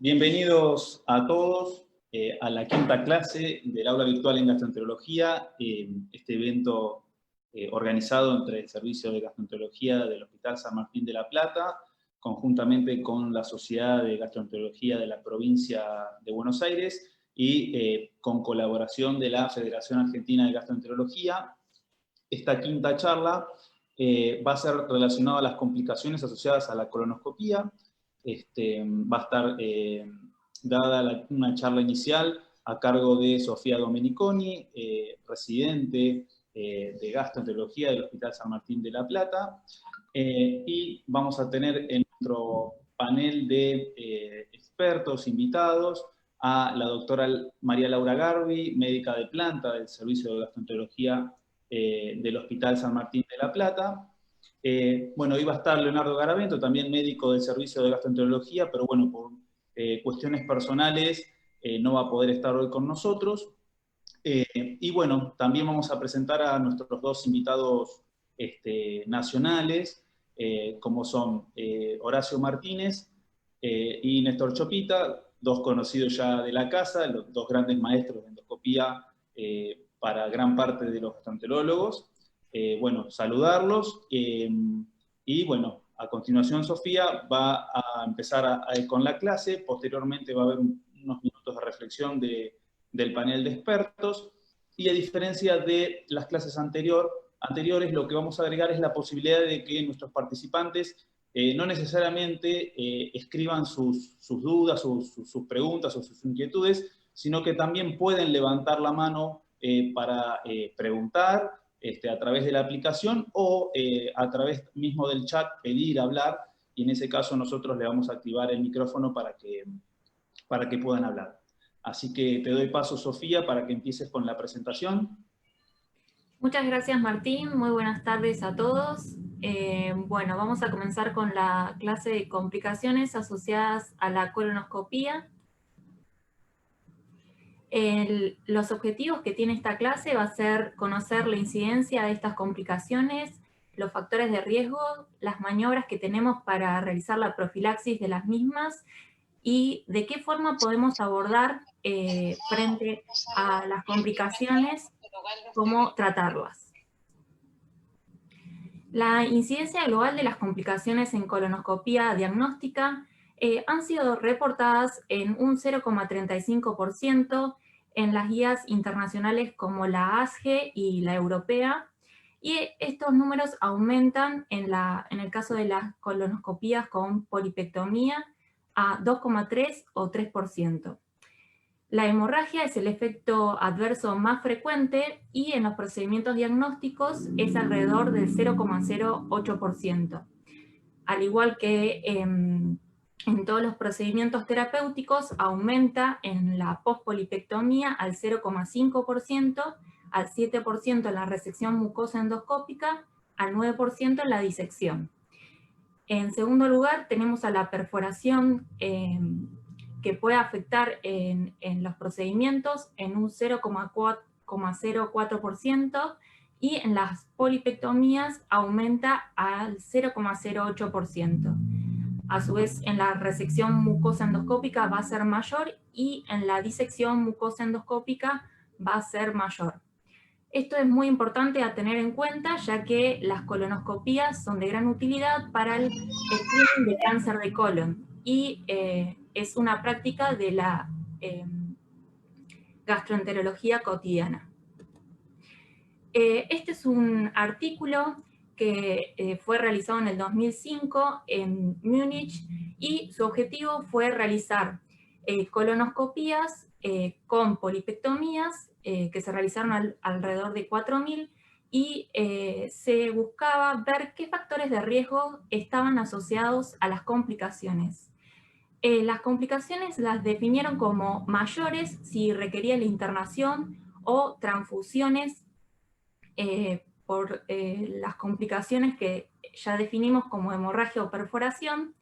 Bienvenidos a todos a la quinta clase del aula virtual en gastroenterología, este evento organizado entre el Servicio de Gastroenterología del Hospital San Martín de la Plata, conjuntamente con la Sociedad de Gastroenterología de la Provincia de Buenos Aires y con colaboración de la Federación Argentina de Gastroenterología. Esta quinta charla va a ser relacionada a las complicaciones asociadas a la colonoscopía. Va a estar dada una charla inicial a cargo de Sofía Domeniconi, residente de gastroenterología del Hospital San Martín de la Plata, y vamos a tener en nuestro panel de expertos invitados a la doctora María Laura Garbi, médica de planta del Servicio de Gastroenterología del Hospital San Martín de la Plata. Bueno, iba a estar Leonardo Garavento, también médico del Servicio de Gastroenterología, pero bueno, por cuestiones personales no va a poder estar hoy con nosotros. Y bueno, también vamos a presentar a nuestros dos invitados nacionales, como son Horacio Martínez y Néstor Chopita, dos conocidos ya de la casa, los dos grandes maestros de endoscopía para gran parte de los gastroenterólogos. Bueno, saludarlos, y bueno, a continuación Sofía va a empezar con la clase, posteriormente va a haber unos minutos de reflexión del panel de expertos, y a diferencia de las clases anteriores, lo que vamos a agregar es la posibilidad de que nuestros participantes no necesariamente escriban sus dudas, sus preguntas o sus inquietudes, sino que también pueden levantar la mano para preguntar, a través de la aplicación o a través mismo del chat pedir, hablar, y en ese caso nosotros le vamos a activar el micrófono para que puedan hablar. Así que te doy paso, Sofía, para que empieces con la presentación. Muchas gracias, Martín. Muy buenas tardes a todos. Bueno, vamos a comenzar con la clase de complicaciones asociadas a la colonoscopía. Los objetivos que tiene esta clase va a ser conocer la incidencia de estas complicaciones, los factores de riesgo, las maniobras que tenemos para realizar la profilaxis de las mismas y de qué forma podemos abordar frente a las complicaciones, cómo tratarlas. La incidencia global de las complicaciones en colonoscopía diagnóstica han sido reportadas en un 0,35% en las guías internacionales como la ASGE y la europea, y estos números aumentan en el caso de las colonoscopías con polipectomía a 2,3 o 3%. La hemorragia es el efecto adverso más frecuente y en los procedimientos diagnósticos es alrededor del 0,08%. Al igual que en todos los procedimientos terapéuticos, aumenta en la pospolipectomía al 0,5%, al 7% en la resección mucosa endoscópica, al 9% en la disección. En segundo lugar, tenemos a la perforación que puede afectar en los procedimientos en un 0,04%, y en las polipectomías aumenta al 0,08%. A su vez, en la resección mucosa endoscópica va a ser mayor, y en la disección mucosa endoscópica va a ser mayor. Esto es muy importante a tener en cuenta, ya que las colonoscopías son de gran utilidad para el screening de cáncer de colon, y es una práctica de la gastroenterología cotidiana. Este es un artículo que fue realizado en el 2005 en Múnich, y su objetivo fue realizar colonoscopías con polipectomías que se realizaron alrededor de 4.000, y se buscaba ver qué factores de riesgo estaban asociados a las complicaciones. Las complicaciones las definieron como mayores si requería la internación o transfusiones por las complicaciones que ya definimos como hemorragia o perforación,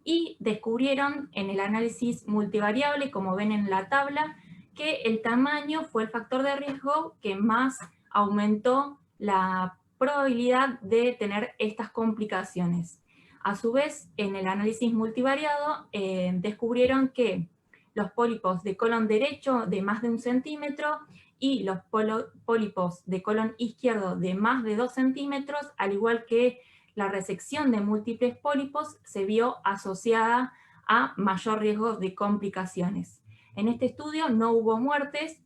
y descubrieron en el análisis multivariable, como ven en la tabla, que el tamaño fue el factor de riesgo que más aumentó la probabilidad de tener estas complicaciones. A su vez, en el análisis multivariado, descubrieron que los pólipos de colon derecho de más de 1 centímetro y los pólipos de colon izquierdo de más de 2 centímetros, al igual que la resección de múltiples pólipos, se vio asociada a mayor riesgo de complicaciones. En este estudio no hubo muertes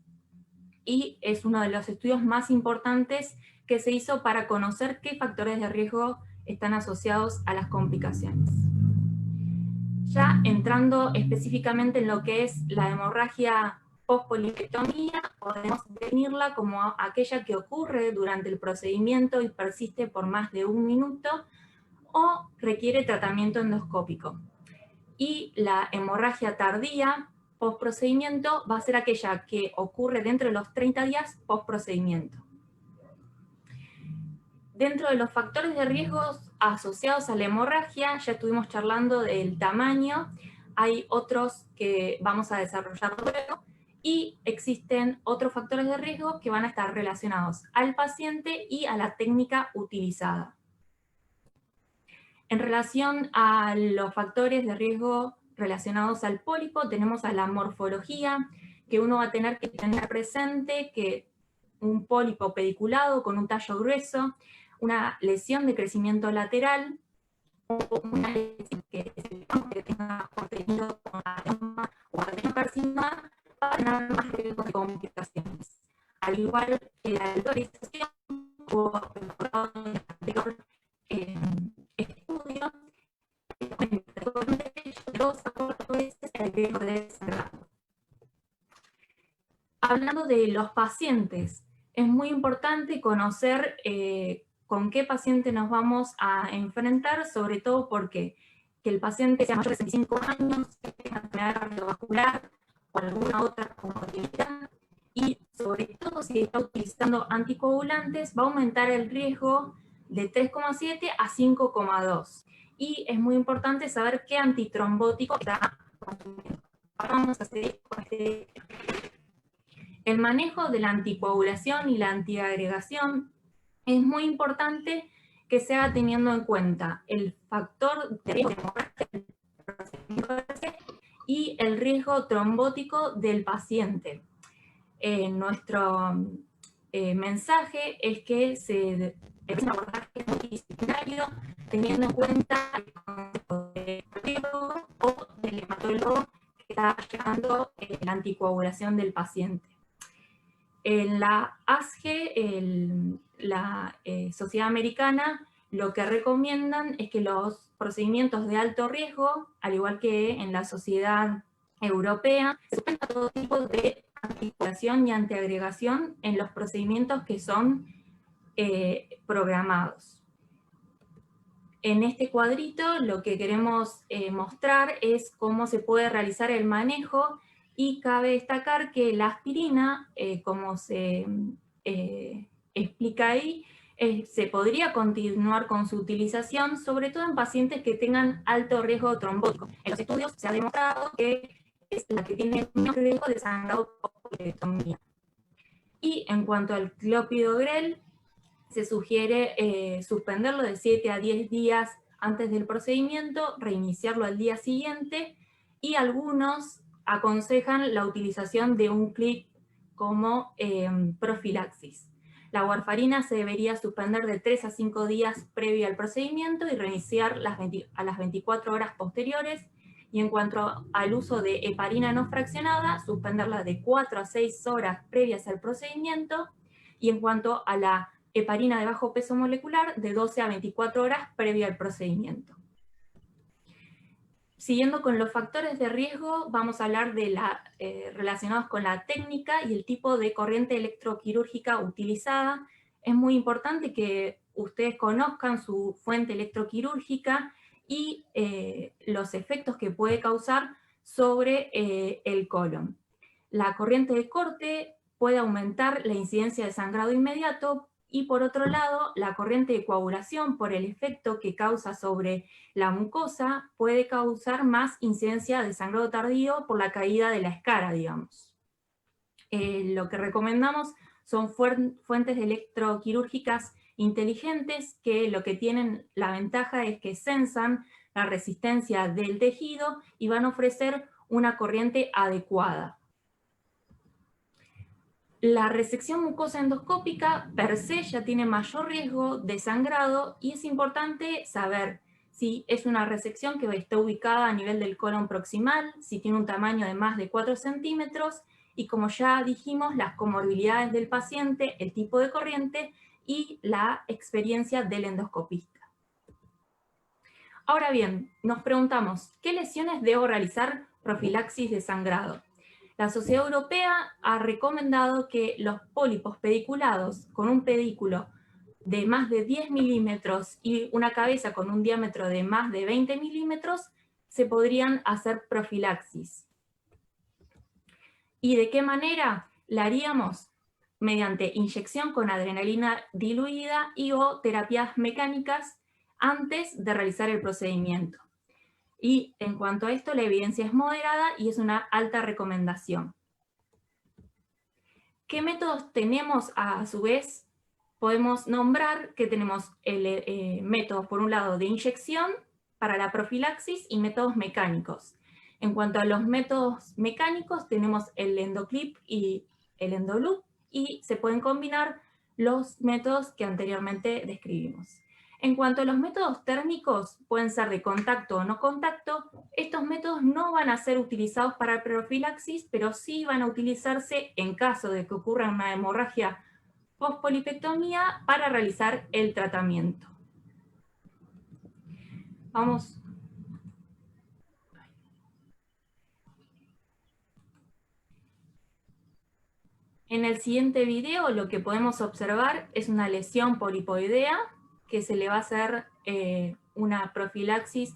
y es uno de los estudios más importantes que se hizo para conocer qué factores de riesgo están asociados a las complicaciones. Ya entrando específicamente en lo que es la hemorragia post-polilectomía, podemos definirla como aquella que ocurre durante el procedimiento y persiste por más de 1 minuto o requiere tratamiento endoscópico. Y la hemorragia tardía post-procedimiento va a ser aquella que ocurre dentro de los 30 días post-procedimiento. Dentro de los factores de riesgos asociados a la hemorragia, ya estuvimos charlando del tamaño, hay otros que vamos a desarrollar luego, y existen otros factores de riesgo que van a estar relacionados al paciente y a la técnica utilizada. En relación a los factores de riesgo relacionados al pólipo, tenemos a la morfología, que uno va a tener que tener presente que un pólipo pediculado con un tallo grueso, una lesión de crecimiento lateral, o una lesión que tenga contenido con adenoma o adenocarcinoma, va a tener más riesgo de complicaciones. Al igual que la autorización o mejorado en el anterior estudio, de 2 a 4 veces el riesgo de desangrado. Hablando de los pacientes, es muy importante conocer con qué paciente nos vamos a enfrentar, sobre todo porque que el paciente sea mayor de 65 años, que tenga enfermedad cardiovascular o alguna otra comorbilidad, y sobre todo si está utilizando anticoagulantes, va a aumentar el riesgo de 3,7 a 5,2. Y es muy importante saber qué antitrombótico está consumiendo. Ahora vamos a seguir con este. El manejo de la anticoagulación y la antiagregación es muy importante que se haga teniendo en cuenta el factor de riesgo de hemorragia y el riesgo trombótico del paciente. Nuestro mensaje es que se debe un abordaje multidisciplinario teniendo en cuenta el concepto de riesgo o del hematólogo que está llevando la anticoagulación del paciente. En la ASGE, la Sociedad Americana, lo que recomiendan es que los procedimientos de alto riesgo, al igual que en la Sociedad Europea, se suspenda todo tipo de anticoagulación y antiagregación en los procedimientos que son programados. En este cuadrito lo que queremos mostrar es cómo se puede realizar el manejo, y cabe destacar que la aspirina, como se explica ahí, se podría continuar con su utilización, sobre todo en pacientes que tengan alto riesgo trombótico. En los estudios se ha demostrado que es la que tiene menos riesgo de sangrado post-polilectomía. Y en cuanto al clopidogrel, se sugiere suspenderlo de 7 a 10 días antes del procedimiento, reiniciarlo al día siguiente, y algunos aconsejan la utilización de un clip como profilaxis. La warfarina se debería suspender de 3 a 5 días previo al procedimiento y reiniciar a las 24 horas posteriores. Y en cuanto al uso de heparina no fraccionada, suspenderla de 4 a 6 horas previas al procedimiento. Y en cuanto a la heparina de bajo peso molecular, de 12 a 24 horas previo al procedimiento. Siguiendo con los factores de riesgo, vamos a hablar de relacionados con la técnica y el tipo de corriente electroquirúrgica utilizada. Es muy importante que ustedes conozcan su fuente electroquirúrgica y los efectos que puede causar sobre el colon. La corriente de corte puede aumentar la incidencia de sangrado inmediato, y por otro lado, la corriente de coagulación, por el efecto que causa sobre la mucosa, puede causar más incidencia de sangrado tardío por la caída de la escara, digamos. Lo que recomendamos son fuentes electroquirúrgicas inteligentes que lo que tienen la ventaja es que sensan la resistencia del tejido y van a ofrecer una corriente adecuada. La resección mucosa endoscópica per se ya tiene mayor riesgo de sangrado y es importante saber si es una resección que está ubicada a nivel del colon proximal, si tiene un tamaño de más de 4 centímetros y, como ya dijimos, las comorbilidades del paciente, el tipo de corriente y la experiencia del endoscopista. Ahora bien, nos preguntamos, ¿qué lesiones debo realizar profilaxis de sangrado? La Sociedad Europea ha recomendado que los pólipos pediculados con un pedículo de más de 10 milímetros y una cabeza con un diámetro de más de 20 milímetros se podrían hacer profilaxis. ¿Y de qué manera la haríamos? Mediante inyección con adrenalina diluida y o terapias mecánicas antes de realizar el procedimiento. Y en cuanto a esto, la evidencia es moderada y es una alta recomendación. ¿Qué métodos tenemos a su vez? Podemos nombrar que tenemos métodos, por un lado, de inyección para la profilaxis y métodos mecánicos. En cuanto a los métodos mecánicos, tenemos el endoclip y el endoloop, y se pueden combinar los métodos que anteriormente describimos. En cuanto a los métodos térmicos, pueden ser de contacto o no contacto. Estos métodos no van a ser utilizados para profilaxis, pero sí van a utilizarse en caso de que ocurra una hemorragia post-polipectomía para realizar el tratamiento. Vamos. En el siguiente video lo que podemos observar es una lesión polipoidea que se le va a hacer una profilaxis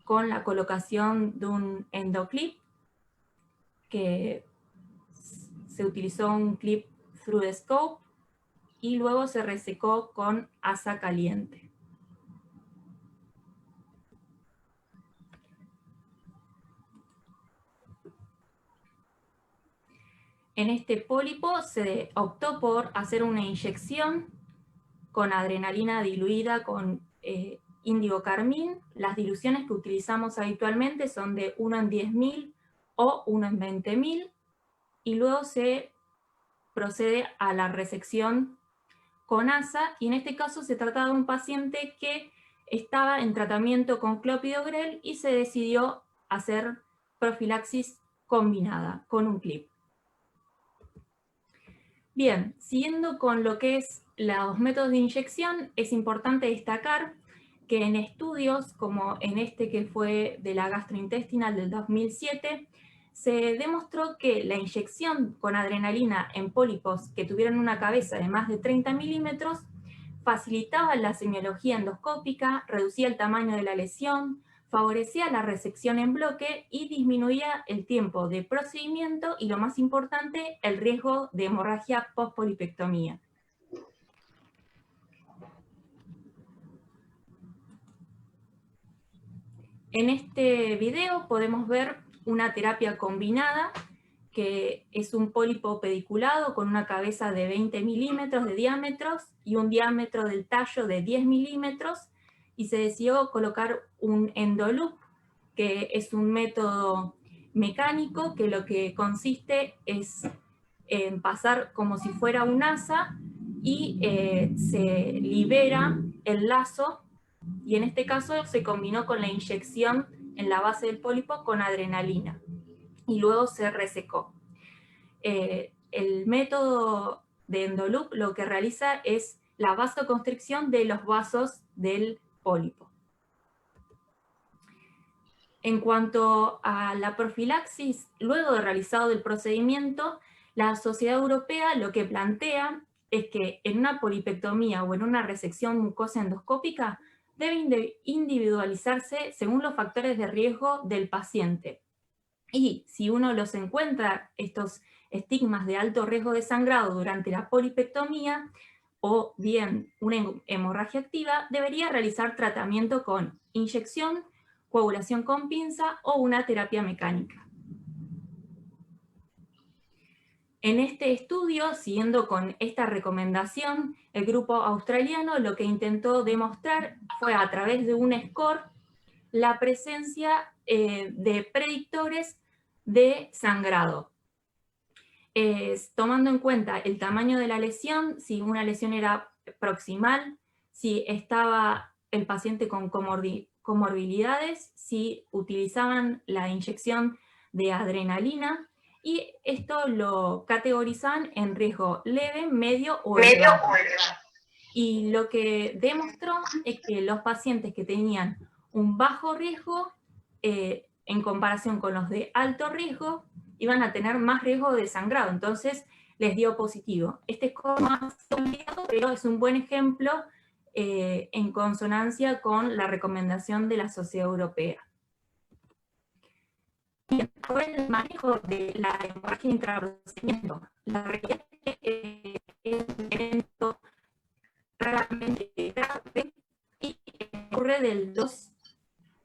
con la colocación de un endoclip, que se utilizó un clip through the scope y luego se resecó con asa caliente. En este pólipo se optó por hacer una inyección con adrenalina diluida con índigo carmín. Las diluciones que utilizamos habitualmente son de 1 en 10.000 o 1 en 20.000, y luego se procede a la resección con asa, y en este caso se trataba de un paciente que estaba en tratamiento con clopidogrel y se decidió hacer profilaxis combinada con un clip. Bien, siguiendo con lo que es los métodos de inyección, es importante destacar que en estudios como en este que fue de la gastrointestinal del 2007, se demostró que la inyección con adrenalina en pólipos que tuvieran una cabeza de más de 30 milímetros facilitaba la semiología endoscópica, reducía el tamaño de la lesión, favorecía la resección en bloque y disminuía el tiempo de procedimiento y, lo más importante, el riesgo de hemorragia post-polipectomía. En este video podemos ver una terapia combinada, que es un pólipo pediculado con una cabeza de 20 milímetros de diámetro y un diámetro del tallo de 10 milímetros, y se decidió colocar un endoloop, que es un método mecánico que lo que consiste es en pasar como si fuera un asa y se libera el lazo, y en este caso se combinó con la inyección en la base del pólipo con adrenalina y luego se resecó. El método de endoloop lo que realiza es la vasoconstricción de los vasos del pólipo. En cuanto a la profilaxis, luego de realizado el procedimiento, la Sociedad Europea lo que plantea es que en una polipectomía o en una resección mucosa endoscópica debe individualizarse según los factores de riesgo del paciente. Y si uno los encuentra, estos estigmas de alto riesgo de sangrado durante la polipectomía o bien una hemorragia activa, debería realizar tratamiento con inyección, coagulación con pinza o una terapia mecánica. En este estudio, siguiendo con esta recomendación, el grupo australiano lo que intentó demostrar fue a través de un score la presencia de predictores de sangrado. Tomando en cuenta el tamaño de la lesión, si una lesión era proximal, si estaba el paciente con comorbilidades, si utilizaban la inyección de adrenalina, y esto lo categorizaban en riesgo leve, medio o elevado. Y lo que demostró es que los pacientes que tenían un bajo riesgo, en comparación con los de alto riesgo, iban a tener más riesgo de sangrado, entonces les dio positivo. Este es más complicado, pero es un buen ejemplo en consonancia con la recomendación de la Sociedad Europea. Bien, ahora el manejo de la hemorragia intraprocedimiento. La realidad es que es un evento raramente grave y ocurre del 2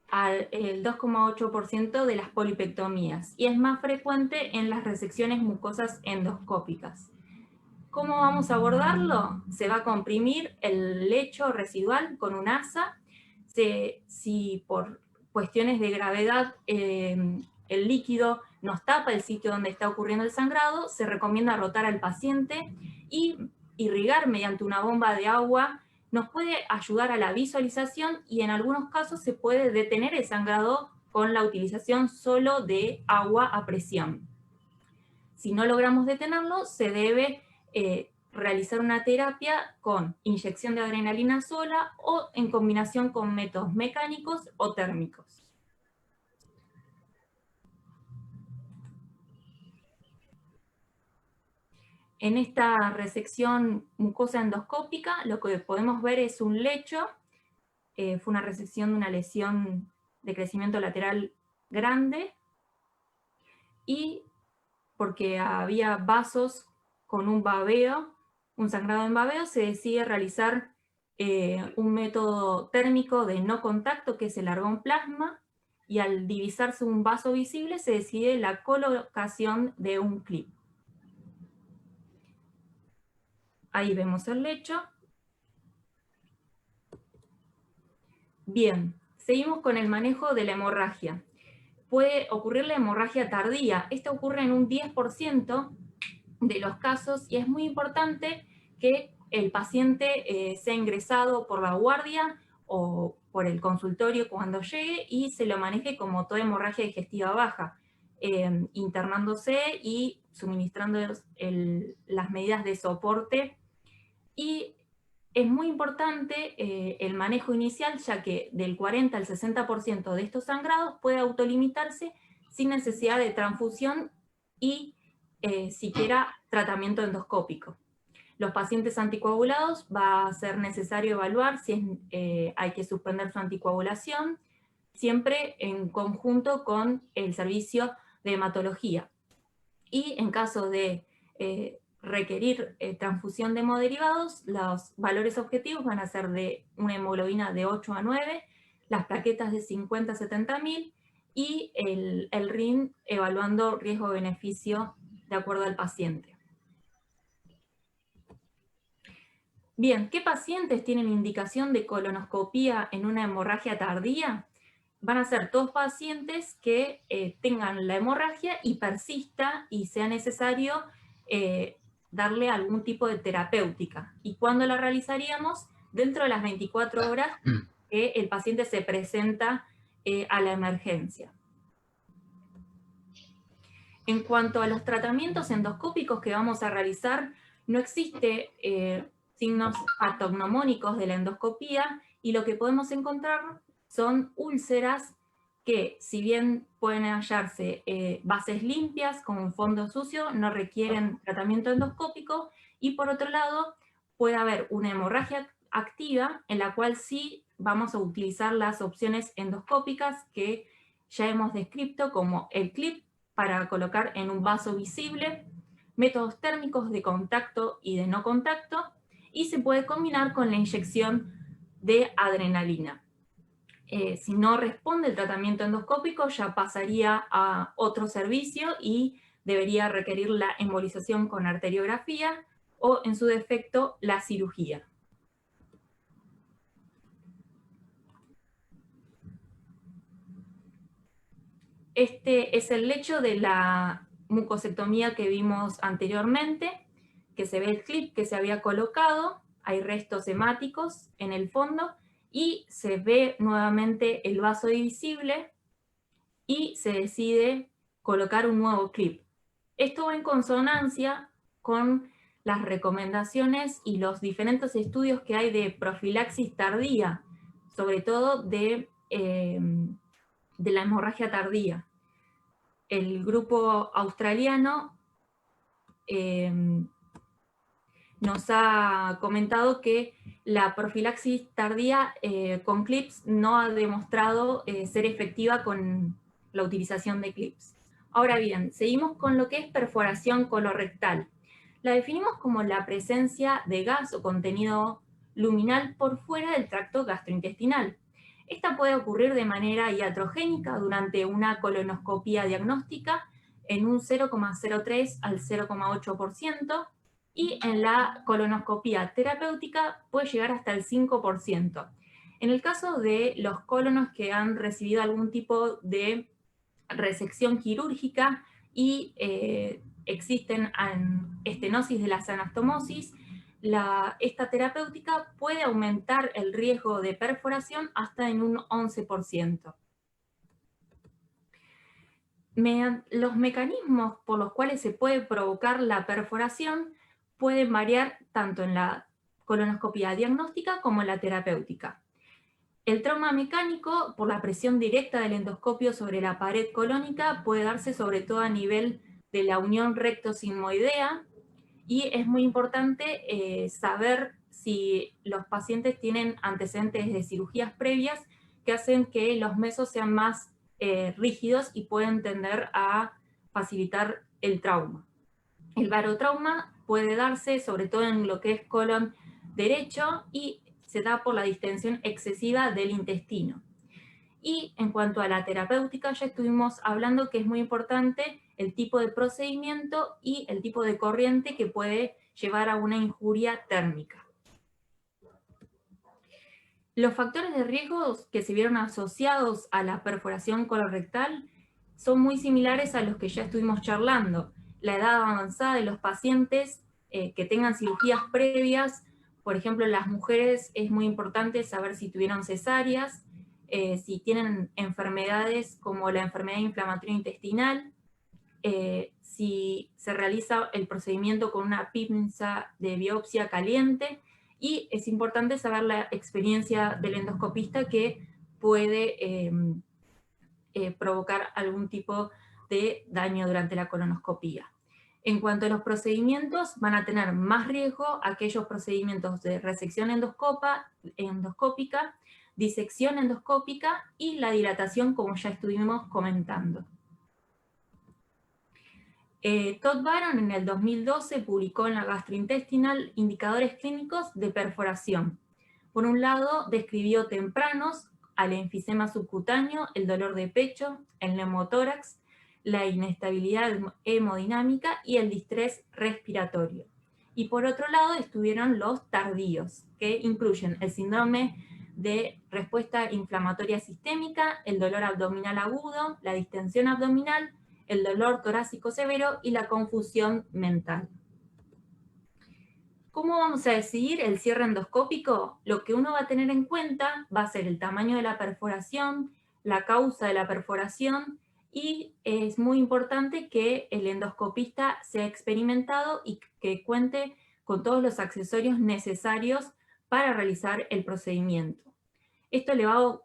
al 2,8% de las polipectomías y es más frecuente en las resecciones mucosas endoscópicas. ¿Cómo vamos a abordarlo? Se va a comprimir el lecho residual con un asa. Si por cuestiones de gravedad el líquido nos tapa el sitio donde está ocurriendo el sangrado, se recomienda rotar al paciente y irrigar mediante una bomba de agua. Nos puede ayudar a la visualización y en algunos casos se puede detener el sangrado con la utilización solo de agua a presión. Si no logramos detenerlo, se debe realizar una terapia con inyección de adrenalina sola o en combinación con métodos mecánicos o térmicos. En esta resección mucosa endoscópica, lo que podemos ver es un lecho. Fue una resección de una lesión de crecimiento lateral grande, y porque había vasos con un babeo, un sangrado en babeo, se decide realizar un método térmico de no contacto, que es el argón plasma, y al divisarse un vaso visible se decide la colocación de un clip. Ahí vemos el lecho. Bien, seguimos con el manejo de la hemorragia. Puede ocurrir la hemorragia tardía. Esta ocurre en un 10% de los casos y es muy importante que el paciente sea ingresado por la guardia o por el consultorio cuando llegue y se lo maneje como toda hemorragia digestiva baja, internándose y suministrando las medidas de soporte. Y es muy importante el manejo inicial, ya que del 40 al 60% de estos sangrados puede autolimitarse sin necesidad de transfusión y siquiera tratamiento endoscópico. Los pacientes anticoagulados va a ser necesario evaluar si hay que suspender su anticoagulación, siempre en conjunto con el servicio de hematología. Y en caso de requerir transfusión de hemoderivados, los valores objetivos van a ser de una hemoglobina de 8 a 9, las plaquetas de 50 a 70.000 y el RIN evaluando riesgo-beneficio de acuerdo al paciente. Bien, ¿qué pacientes tienen indicación de colonoscopía en una hemorragia tardía? Van a ser todos pacientes que tengan la hemorragia y persista y sea necesario darle algún tipo de terapéutica. ¿Y cuándo la realizaríamos? Dentro de las 24 horas que el paciente se presenta a la emergencia. En cuanto a los tratamientos endoscópicos que vamos a realizar, no existe signos patognomónicos de la endoscopía y lo que podemos encontrar son úlceras que, si bien pueden hallarse bases limpias con un fondo sucio, no requieren tratamiento endoscópico, y por otro lado puede haber una hemorragia activa en la cual sí vamos a utilizar las opciones endoscópicas que ya hemos descrito, como el clip para colocar en un vaso visible, métodos térmicos de contacto y de no contacto, y se puede combinar con la inyección de adrenalina. Si no responde el tratamiento endoscópico, ya pasaría a otro servicio y debería requerir la embolización con arteriografía o, en su defecto, la cirugía. Este es el lecho de la mucosectomía que vimos anteriormente, que se ve el clip que se había colocado, hay restos hemáticos en el fondo, y se ve nuevamente el vaso divisible, y se decide colocar un nuevo clip. Esto va en consonancia con las recomendaciones y los diferentes estudios que hay de profilaxis tardía, sobre todo de la hemorragia tardía. El grupo australiano nos ha comentado que la profilaxis tardía con clips no ha demostrado ser efectiva con la utilización de clips. Ahora bien, seguimos con lo que es perforación colorectal. La definimos como la presencia de gas o contenido luminal por fuera del tracto gastrointestinal. Esta puede ocurrir de manera iatrogénica durante una colonoscopia diagnóstica en un 0,03 al 0,8%, y en la colonoscopia terapéutica puede llegar hasta el 5%. En el caso de los cólonos que han recibido algún tipo de resección quirúrgica y existen estenosis de las anastomosis, esta terapéutica puede aumentar el riesgo de perforación hasta en un 11%. Los mecanismos por los cuales se puede provocar la perforación pueden variar tanto en la colonoscopia diagnóstica como en la terapéutica. El trauma mecánico, por la presión directa del endoscopio sobre la pared colónica, puede darse sobre todo a nivel de la unión recto-sigmoidea, y es muy importante saber si los pacientes tienen antecedentes de cirugías previas que hacen que los mesos sean más rígidos y pueden tender a facilitar el trauma. El barotrauma puede darse sobre todo en lo que es colon derecho y se da por la distensión excesiva del intestino. Y en cuanto a la terapéutica, ya estuvimos hablando que es muy importante el tipo de procedimiento y el tipo de corriente que puede llevar a una injuria térmica. Los factores de riesgo que se vieron asociados a la perforación colorectal son muy similares a los que ya estuvimos charlando. La edad avanzada de los pacientes que tengan cirugías previas, por ejemplo, en las mujeres es muy importante saber si tuvieron cesáreas, si tienen enfermedades como la enfermedad inflamatoria intestinal, si se realiza el procedimiento con una pinza de biopsia caliente, y es importante saber la experiencia del endoscopista que puede provocar algún tipo de daño durante la colonoscopía. En cuanto a los procedimientos, van a tener más riesgo aquellos procedimientos de resección endoscópica, disección endoscópica y la dilatación, como ya estuvimos comentando. Todd Baron en el 2012 publicó en la Gastrointestinal indicadores clínicos de perforación. Por un lado, describió tempranos al enfisema subcutáneo, el dolor de pecho, el neumotórax, la inestabilidad hemodinámica y el distrés respiratorio. Y por otro lado estuvieron los tardíos, que incluyen el síndrome de respuesta inflamatoria sistémica, el dolor abdominal agudo, la distensión abdominal, el dolor torácico severo y la confusión mental. ¿Cómo vamos a decidir el cierre endoscópico? Lo que uno va a tener en cuenta va a ser el tamaño de la perforación, la causa de la perforación, y es muy importante que el endoscopista sea experimentado y que cuente con todos los accesorios necesarios para realizar el procedimiento. Esto le va a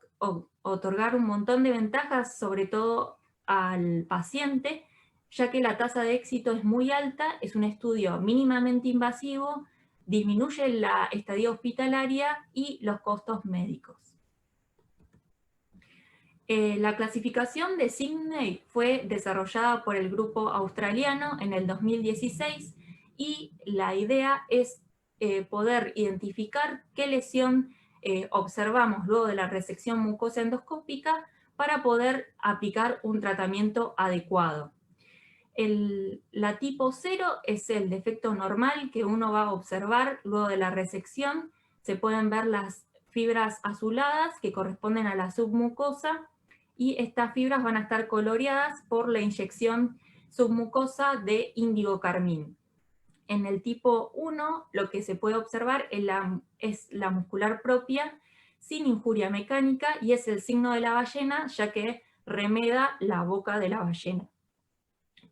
otorgar un montón de ventajas, sobre todo al paciente, ya que la tasa de éxito es muy alta, es un estudio mínimamente invasivo, disminuye la estadía hospitalaria y los costos médicos. La clasificación de Sidney fue desarrollada por el grupo australiano en el 2016, y la idea es poder identificar qué lesión observamos luego de la resección mucosa endoscópica para poder aplicar un tratamiento adecuado. La tipo 0 es el defecto normal que uno va a observar luego de la resección. Se pueden ver las fibras azuladas que corresponden a la submucosa, y estas fibras van a estar coloreadas por la inyección submucosa de índigo carmín. En el tipo 1 lo que se puede observar es la muscular propia sin injuria mecánica, y es el signo de la ballena, ya que remeda la boca de la ballena.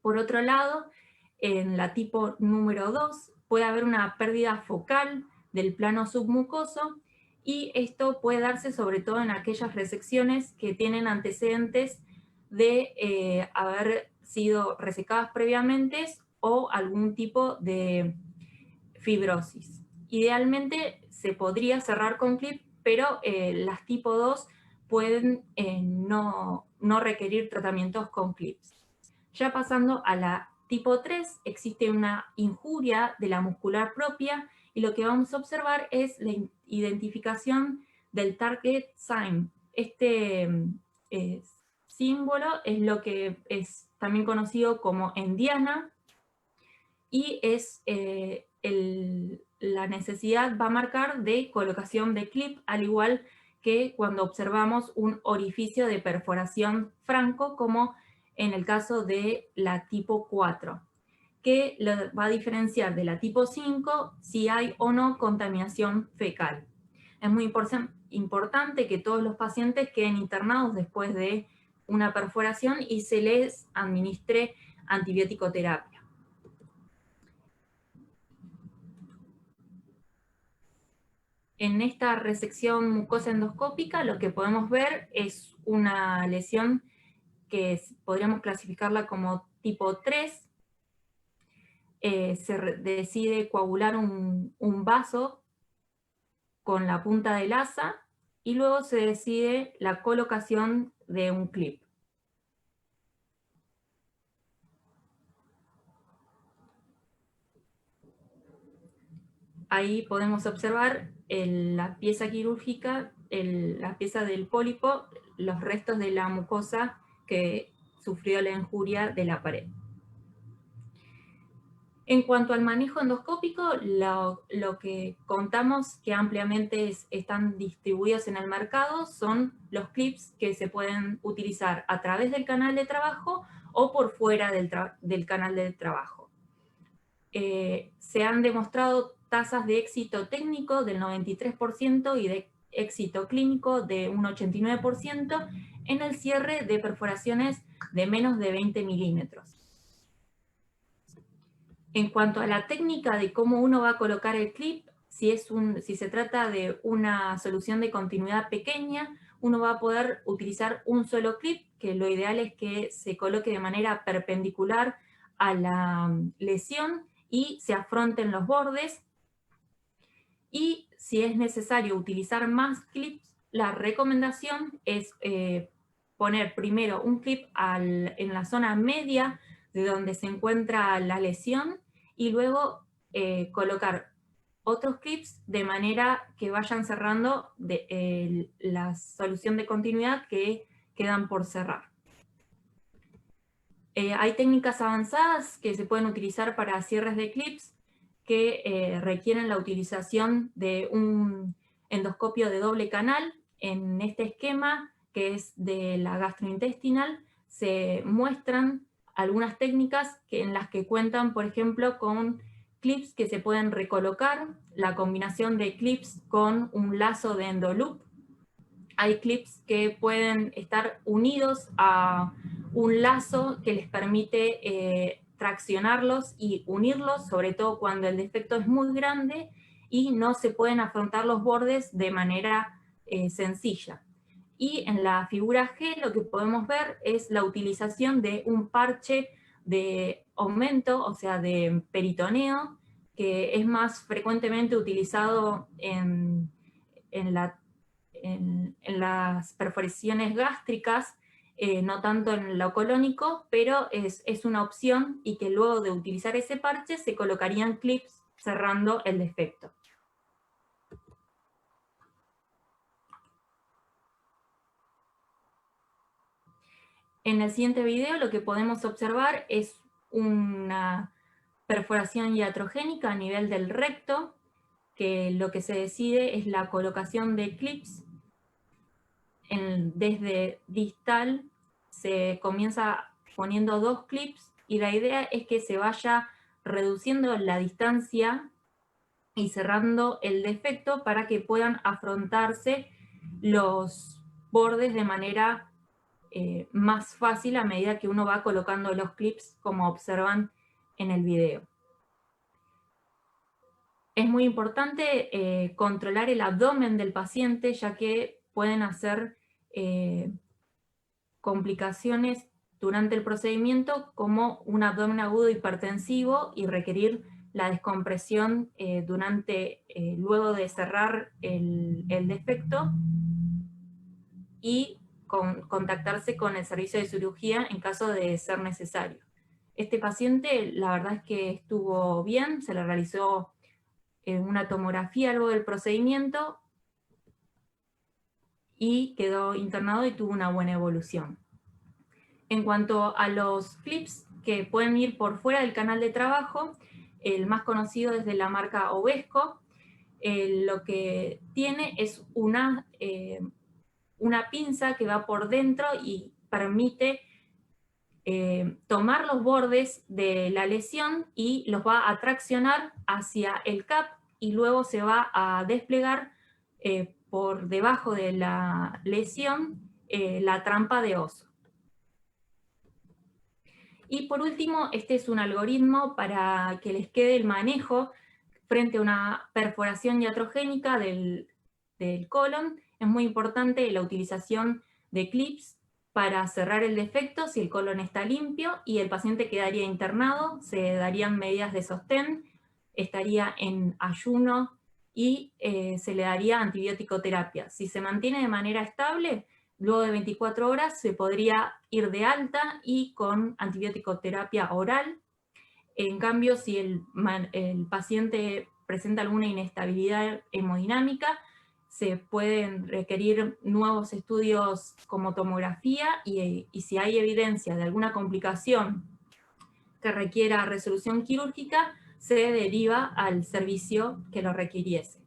Por otro lado, en la tipo número 2 puede haber una pérdida focal del plano submucoso, y esto puede darse sobre todo en aquellas resecciones que tienen antecedentes de haber sido resecadas previamente o algún tipo de fibrosis. Idealmente se podría cerrar con clip, pero las tipo 2 pueden no requerir tratamientos con clips. Ya pasando a la tipo 3, existe una injuria de la muscular propia, y lo que vamos a observar es la identificación del target sign. Este símbolo es lo que es también conocido como endiana, y es la necesidad va a marcar de colocación de clip, al igual que cuando observamos un orificio de perforación franco, como en el caso de la tipo 4, que lo va a diferenciar de la tipo 5 si hay o no contaminación fecal. Es muy importante que todos los pacientes queden internados después de una perforación y se les administre antibiótico terapia. En esta resección mucosa endoscópica lo que podemos ver es una lesión que podríamos clasificarla como tipo 3. Se decide coagular un vaso con la punta del asa, y luego se decide la colocación de un clip. Ahí podemos observar la pieza quirúrgica, la pieza del pólipo, los restos de la mucosa que sufrió la injuria de la pared. En cuanto al manejo endoscópico, lo que contamos que ampliamente están distribuidos en el mercado son los clips que se pueden utilizar a través del canal de trabajo o por fuera del canal de trabajo. Se han demostrado tasas de éxito técnico del 93% y de éxito clínico de un 89% en el cierre de perforaciones de menos de 20 milímetros. En cuanto a la técnica de cómo uno va a colocar el clip, si se trata de una solución de continuidad pequeña, uno va a poder utilizar un solo clip, que lo ideal es que se coloque de manera perpendicular a la lesión y se afronten los bordes. Y si es necesario utilizar más clips, la recomendación es poner primero un clip en la zona media de donde se encuentra la lesión, y luego colocar otros clips de manera que vayan cerrando la solución de continuidad que quedan por cerrar. Hay técnicas avanzadas que se pueden utilizar para cierres de clips que requieren la utilización de un endoscopio de doble canal. En este esquema, que es de la gastrointestinal, se muestran algunas técnicas en las que cuentan, por ejemplo, con clips que se pueden recolocar, la combinación de clips con un lazo de endoloop. Hay clips que pueden estar unidos a un lazo que les permite traccionarlos y unirlos, sobre todo cuando el defecto es muy grande y no se pueden afrontar los bordes de manera sencilla. Y en la figura G lo que podemos ver es la utilización de un parche de aumento, o sea, de peritoneo, que es más frecuentemente utilizado en las perforaciones gástricas, no tanto en lo colónico, pero es una opción, y que luego de utilizar ese parche se colocarían clips cerrando el defecto. En el siguiente video lo que podemos observar es una perforación iatrogénica a nivel del recto, que lo que se decide es la colocación de clips. Desde distal se comienza poniendo 2 clips y la idea es que se vaya reduciendo la distancia y cerrando el defecto para que puedan afrontarse los bordes de manera más fácil a medida que uno va colocando los clips, como observan en el video. Es muy importante controlar el abdomen del paciente, ya que pueden hacer complicaciones durante el procedimiento, como un abdomen agudo hipertensivo, y requerir la descompresión luego de cerrar el defecto, y contactarse con el servicio de cirugía en caso de ser necesario. Este paciente, la verdad es que estuvo bien, se le realizó una tomografía luego del procedimiento y quedó internado y tuvo una buena evolución. En cuanto a los clips que pueden ir por fuera del canal de trabajo, el más conocido es de la marca Ovesco. Lo que tiene es una pinza que va por dentro y permite tomar los bordes de la lesión y los va a traccionar hacia el CAP, y luego se va a desplegar por debajo de la lesión la trampa de oso. Y por último, este es un algoritmo para que les quede el manejo frente a una perforación iatrogénica del colon. Es muy importante la utilización de clips para cerrar el defecto si el colon está limpio, y el paciente quedaría internado, se darían medidas de sostén, estaría en ayuno y se le daría antibiótico terapia. Si se mantiene de manera estable, luego de 24 horas se podría ir de alta y con antibiótico terapia oral. En cambio, si el paciente presenta alguna inestabilidad hemodinámica, se pueden requerir nuevos estudios como tomografía, y si hay evidencia de alguna complicación que requiera resolución quirúrgica, se deriva al servicio que lo requiriese.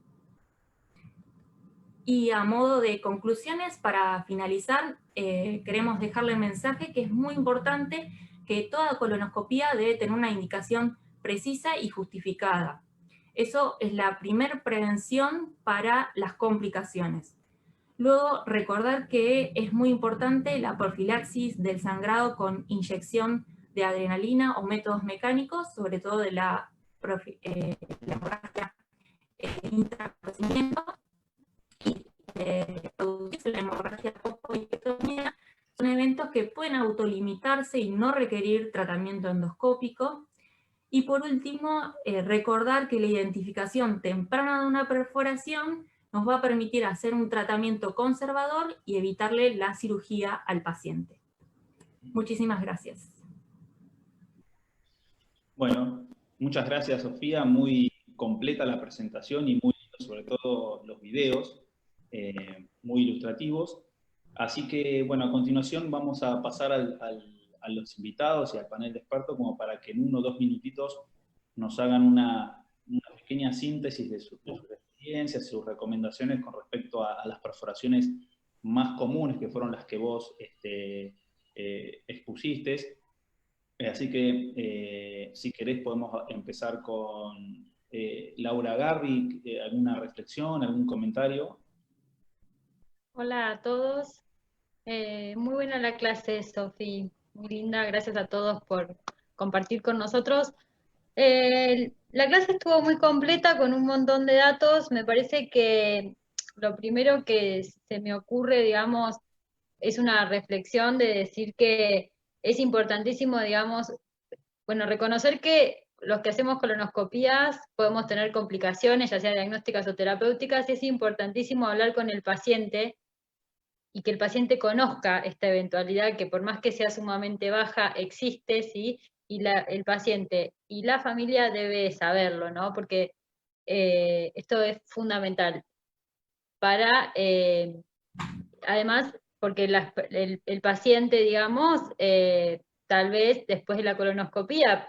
Y a modo de conclusiones, para finalizar, queremos dejarle el mensaje que es muy importante que toda colonoscopía debe tener una indicación precisa y justificada. Eso es la primera prevención para las complicaciones. Luego, recordar que es muy importante la profilaxis del sangrado con inyección de adrenalina o métodos mecánicos, sobre todo de la hemorragia intraprocedimiento, y producirse la hemorragia post-colectomía. Son eventos que pueden autolimitarse y no requerir tratamiento endoscópico. Y por último, recordar que la identificación temprana de una perforación nos va a permitir hacer un tratamiento conservador y evitarle la cirugía al paciente. Muchísimas gracias. Bueno, muchas gracias, Sofía. Muy completa la presentación y muy lindo, sobre todo los videos, muy ilustrativos. Así que, bueno, a continuación vamos a pasar a los invitados y al panel de expertos, como para que en 1 o 2 minutitos nos hagan una pequeña síntesis de sus experiencias, sus recomendaciones con respecto a las perforaciones más comunes, que fueron las que vos expusiste. Así que, si querés, podemos empezar con Laura Garri. ¿Alguna reflexión, algún comentario? Hola a todos. Muy buena la clase, Sofi. Muy linda. Gracias a todos por compartir con nosotros. La clase estuvo muy completa con un montón de datos. Me parece que lo primero que se me ocurre, digamos, es una reflexión de decir que es importantísimo, digamos, bueno, reconocer que los que hacemos colonoscopías podemos tener complicaciones, ya sea diagnósticas o terapéuticas, y es importantísimo hablar con el paciente y que el paciente conozca esta eventualidad que, por más que sea sumamente baja, existe, ¿sí? Y el paciente y la familia debe saberlo, ¿no? Porque esto es fundamental para, además, porque el paciente, digamos, tal vez después de la colonoscopía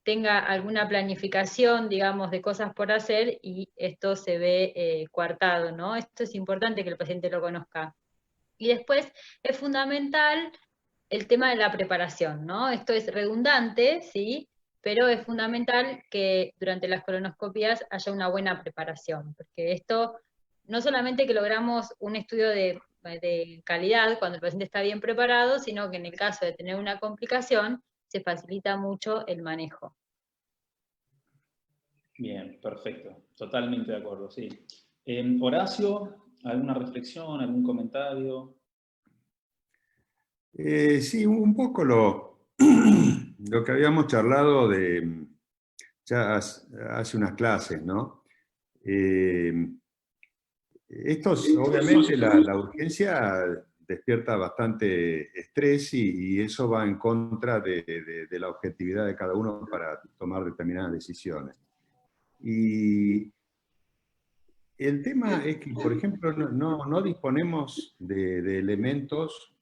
tenga alguna planificación, digamos, de cosas por hacer y esto se ve coartado, ¿no? Esto es importante que el paciente lo conozca. Y después es fundamental el tema de la preparación, ¿no? Esto es redundante, sí, pero es fundamental que durante las colonoscopias haya una buena preparación, porque esto no solamente que logramos un estudio de calidad cuando el paciente está bien preparado, sino que en el caso de tener una complicación, se facilita mucho el manejo. Bien, perfecto. Totalmente de acuerdo, sí. Horacio, ¿alguna reflexión, algún comentario? Sí, un poco lo que habíamos charlado de ya hace unas clases, ¿no? Obviamente la urgencia despierta bastante estrés y eso va en contra de la objetividad de cada uno para tomar determinadas decisiones. Y el tema es que, por ejemplo, no disponemos de elementos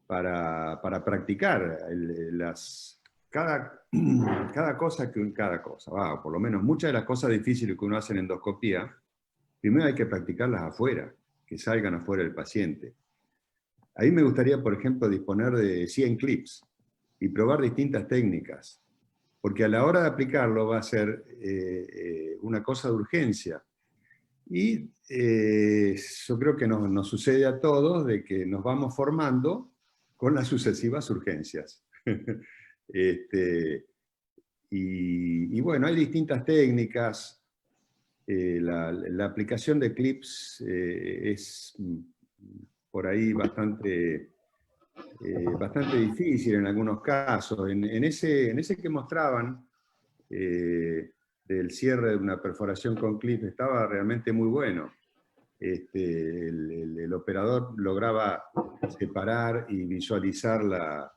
para practicar cada cosa, por lo menos muchas de las cosas difíciles que uno hace en endoscopía, primero hay que practicarlas afuera, que salgan afuera del paciente. Ahí me gustaría, por ejemplo, disponer de 100 clips y probar distintas técnicas, porque a la hora de aplicarlo va a ser una cosa de urgencia. Y yo creo que nos sucede a todos de que nos vamos formando con las sucesivas urgencias. Y bueno, hay distintas técnicas. La aplicación de clips es por ahí bastante difícil en algunos casos. En ese que mostraban, del cierre de una perforación con clip, estaba realmente muy bueno. El operador lograba separar y visualizar la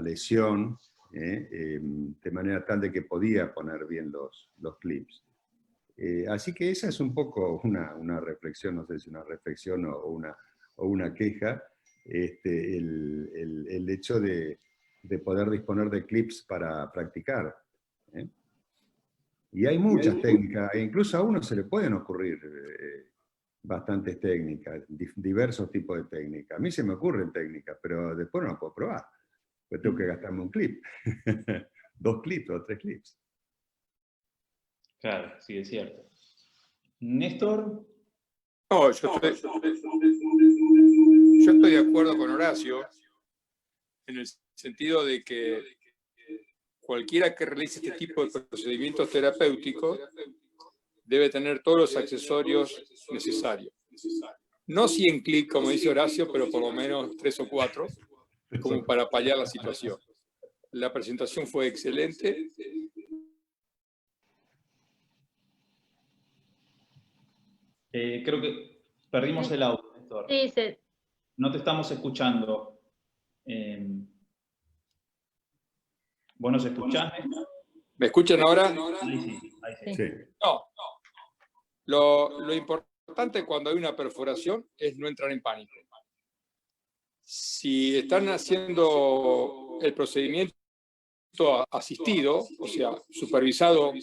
lesión de manera tal de que podía poner bien los clips. Así que esa es un poco una reflexión, no sé si una reflexión o una queja, el hecho de poder disponer de clips para practicar. Y hay muchas técnicas, e incluso a uno se le pueden ocurrir bastantes técnicas, diversos tipos de técnicas. A mí se me ocurren técnicas, pero después no las puedo probar. Pues tengo que gastarme un clip. 2 clips o 3 clips. Claro, sí, es cierto. Néstor. No, yo estoy de acuerdo con Horacio en el sentido de que cualquiera que realice este tipo de procedimientos terapéuticos debe tener todos los accesorios necesarios. No 100 clics, como dice Horacio, pero por lo menos 3 o 4, como para paliar la situación. La presentación fue excelente. Creo que perdimos el audio, Néstor. Sí, No te estamos escuchando. ¿Vos nos escuchás? ¿Me escuchan ahora? Ahí sí, ahí sí. Sí. No. Lo importante cuando hay una perforación es no entrar en pánico. Si están haciendo el procedimiento asistido, o sea, supervisado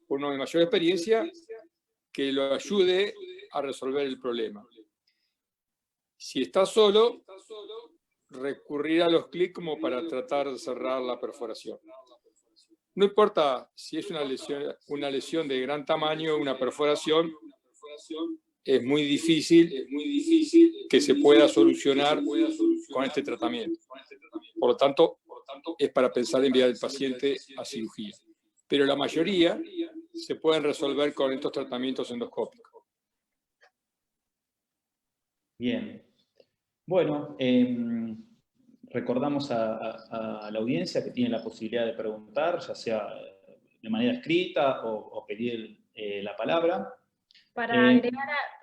por uno de mayor experiencia, que lo ayude a resolver el problema. Si está solo, recurrir a los clics como para tratar de cerrar la perforación. No importa si es una lesión de gran tamaño, una perforación, es muy difícil que se pueda solucionar con este tratamiento. Por lo tanto, es para pensar enviar al paciente a cirugía. Pero la mayoría se pueden resolver con estos tratamientos endoscópicos. Bien. Bueno, recordamos a la audiencia que tiene la posibilidad de preguntar, ya sea de manera escrita o pedir la palabra. Para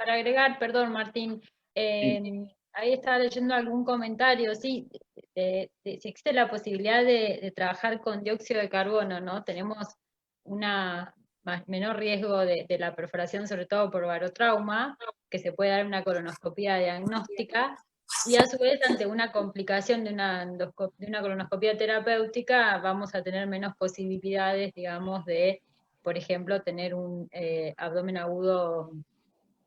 agregar, perdón, Martín, ahí estaba leyendo algún comentario, sí, si existe la posibilidad de trabajar con dióxido de carbono, ¿no? Tenemos menor riesgo de la perforación, sobre todo por barotrauma, que se puede dar una colonoscopía diagnóstica, Y a su vez, ante una complicación de una colonoscopia terapéutica, vamos a tener menos posibilidades, digamos, de, por ejemplo, tener un abdomen agudo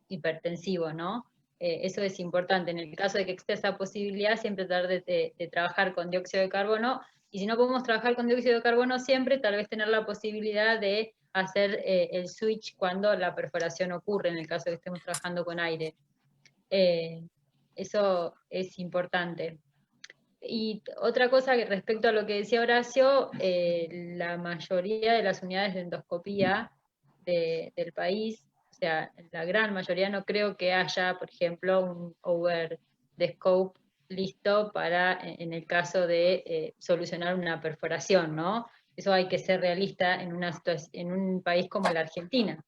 hipertensivo, ¿no? Eso es importante. En el caso de que exista esa posibilidad, siempre tratar de trabajar con dióxido de carbono, y si no podemos trabajar con dióxido de carbono siempre, tal vez tener la posibilidad de hacer el switch cuando la perforación ocurre, en el caso de que estemos trabajando con aire. Eso es importante. Y otra cosa que respecto a lo que decía Horacio, la mayoría de las unidades de endoscopía del país, o sea, la gran mayoría, no creo que haya, por ejemplo, un over the scope listo para, en el caso de solucionar una perforación, ¿no? Eso hay que ser realista en un país como la Argentina.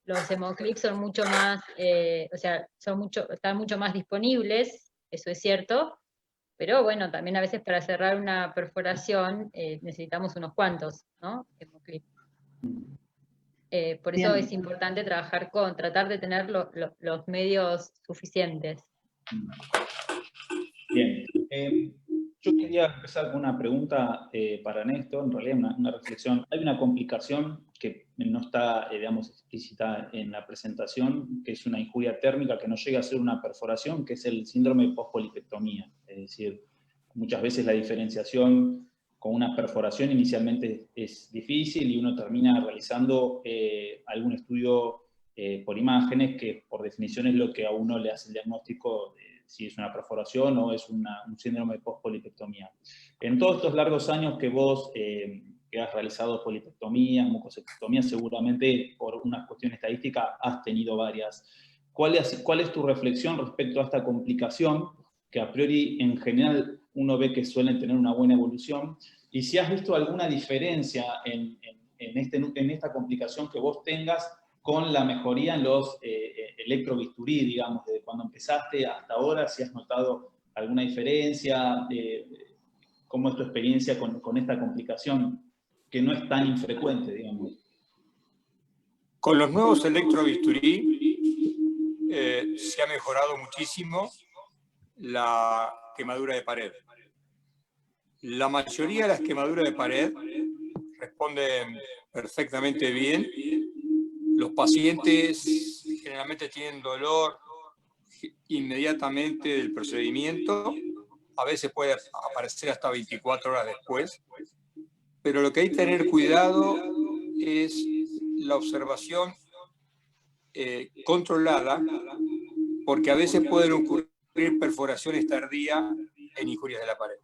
Los hemoclips son mucho más, o sea, están mucho más disponibles, eso es cierto, pero bueno, también a veces para cerrar una perforación necesitamos unos cuantos, ¿no? Hemoclips. Por eso Bien. es importante tratar de tener los medios suficientes. Bien. Yo quería empezar con una pregunta para Néstor, en realidad una reflexión. Hay una complicación que no está, digamos, explícita en la presentación, que es una injuria térmica que no llega a ser una perforación, que es el síndrome de pospolipectomía. Es decir, muchas veces la diferenciación con una perforación inicialmente es difícil y uno termina realizando algún estudio por imágenes, que por definición es lo que a uno le hace el diagnóstico de si es una perforación o es un síndrome de pospolipectomía. En todos estos largos años que vos que has realizado polipectomías, mucosectomías, seguramente por una cuestión estadística has tenido varias. ¿Cuál es tu reflexión respecto a esta complicación que a priori en general uno ve que suelen tener una buena evolución? Y si has visto alguna diferencia en esta complicación que vos tengas con la mejoría en los electrobisturí, digamos, desde cuando empezaste hasta ahora, si has notado alguna diferencia, cómo es tu experiencia con esta complicación que no es tan infrecuente, digamos. Con los nuevos electrobisturí se ha mejorado muchísimo la quemadura de pared. La mayoría de las quemaduras de pared responden perfectamente bien. Los pacientes generalmente tienen dolor inmediatamente del procedimiento, a veces puede aparecer hasta 24 horas después, pero lo que hay que tener cuidado es la observación controlada, porque a veces pueden ocurrir perforaciones tardías en injurias de la pared,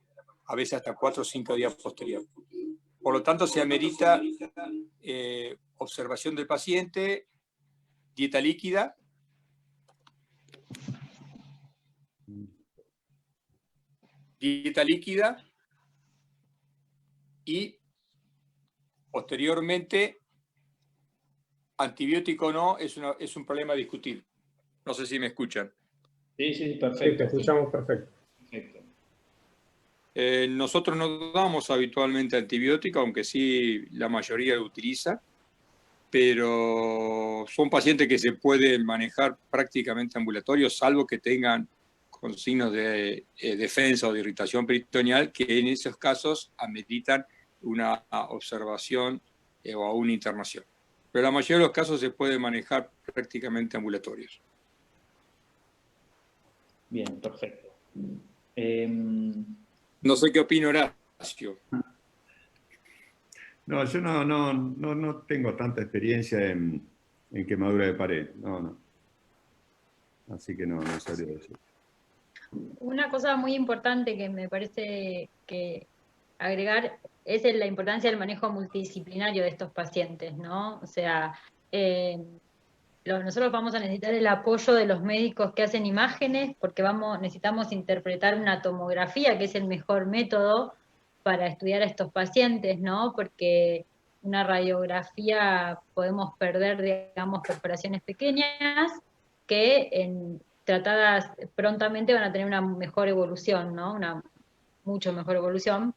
a veces hasta 4 o 5 días posterior. Por lo tanto, se amerita observación del paciente, dieta líquida, y posteriormente antibiótico no, es un problema a discutir. No sé si me escuchan. Sí, perfecto. Sí, te escuchamos perfecto. Perfecto. Nosotros no damos habitualmente antibiótico, aunque sí la mayoría lo utiliza, pero son pacientes que se pueden manejar prácticamente ambulatorios, salvo que tengan con signos de defensa o de irritación peritoneal, que en esos casos ameritan una observación o una internación. Pero la mayoría de los casos se puede manejar prácticamente ambulatorios. Bien, perfecto. No sé qué opina Horacio. No, yo no tengo tanta experiencia en quemadura de pared. No. Así que no sabría decir. Una cosa muy importante que me parece que agregar es la importancia del manejo multidisciplinario de estos pacientes, ¿no? O sea, nosotros vamos a necesitar el apoyo de los médicos que hacen imágenes, porque necesitamos interpretar una tomografía, que es el mejor método para estudiar a estos pacientes, ¿no? Porque una radiografía podemos perder, digamos, perforaciones pequeñas que tratadas prontamente van a tener una mejor evolución, ¿no? Una mucho mejor evolución.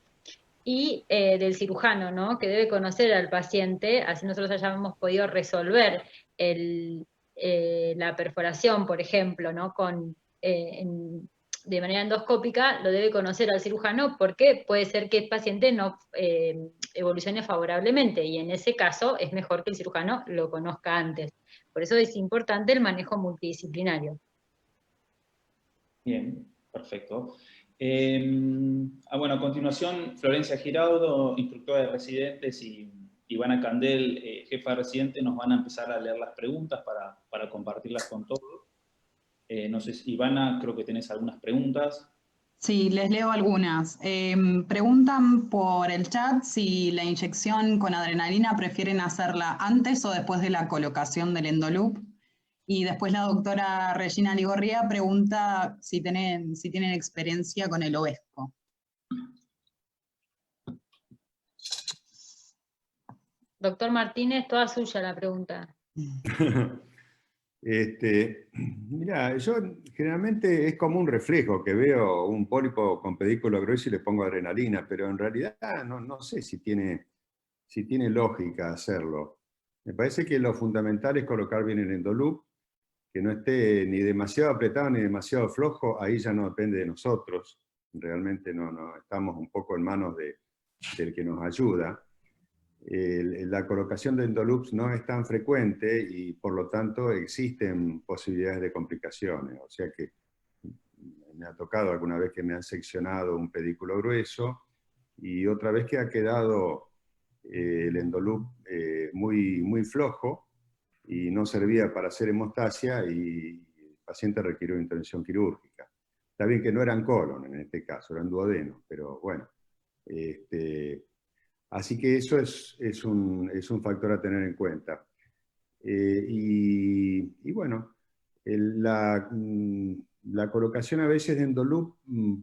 Y del cirujano, ¿no? Que debe conocer al paciente, así nosotros hayamos podido resolver la perforación, por ejemplo, ¿no? Con de manera endoscópica, lo debe conocer al cirujano, porque puede ser que el paciente no evolucione favorablemente, y en ese caso es mejor que el cirujano lo conozca antes. Por eso es importante el manejo multidisciplinario. Bien, perfecto. Bueno, a continuación, Florencia Giraudo, instructora de residentes, y Ivana Candel, jefa de residente, nos van a empezar a leer las preguntas para compartirlas con todos. No sé si, Ivana, creo que tenés algunas preguntas. Sí, les leo algunas. Preguntan por el chat si la inyección con adrenalina prefieren hacerla antes o después de la colocación del endoloop. Y después la doctora Regina Ligorría pregunta si tienen experiencia con el Ovesco. Doctor Martínez, toda suya la pregunta. Mirá, yo generalmente es como un reflejo que veo un pólipo con pedículo grueso y le pongo adrenalina, pero en realidad no sé si tiene lógica hacerlo. Me parece que lo fundamental es colocar bien el endoloop, que no esté ni demasiado apretado ni demasiado flojo. Ahí ya no depende de nosotros. Realmente no estamos un poco en manos del que nos ayuda. La colocación de endoloops no es tan frecuente y por lo tanto existen posibilidades de complicaciones. O sea que me ha tocado alguna vez que me han seccionado un pedículo grueso y otra vez que ha quedado el endoloop muy flojo y no servía para hacer hemostasia y el paciente requirió intervención quirúrgica. Está bien que no eran colon en este caso, eran duodenos, pero bueno. Así que eso es un factor a tener en cuenta. Y bueno, la colocación a veces de endoloop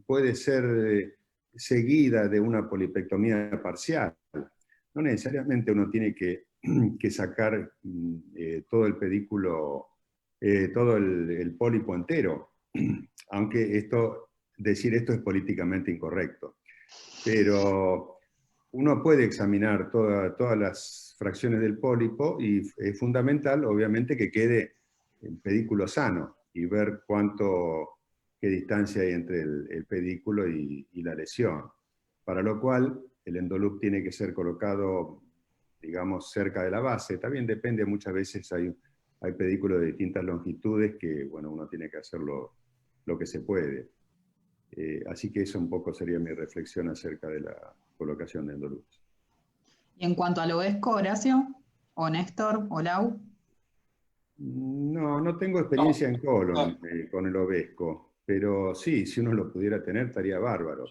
puede ser seguida de una polipectomía parcial. No necesariamente uno tiene que sacar todo el pedículo, todo el pólipo entero, aunque decir esto es políticamente incorrecto. Pero uno puede examinar todas las fracciones del pólipo y es fundamental, obviamente, que quede el pedículo sano y ver qué distancia hay entre el pedículo y la lesión. Para lo cual, el endoloop tiene que ser colocado, digamos, cerca de la base. También depende, muchas veces hay pedículos de distintas longitudes que, bueno, uno tiene que hacer lo que se puede. Así que eso un poco sería mi reflexión acerca de la colocación de endoloops. Y en cuanto al Ovesco, Horacio, o Néstor, o Lau. No tengo experiencia en colon con el Ovesco, pero sí, si uno lo pudiera tener estaría bárbaro.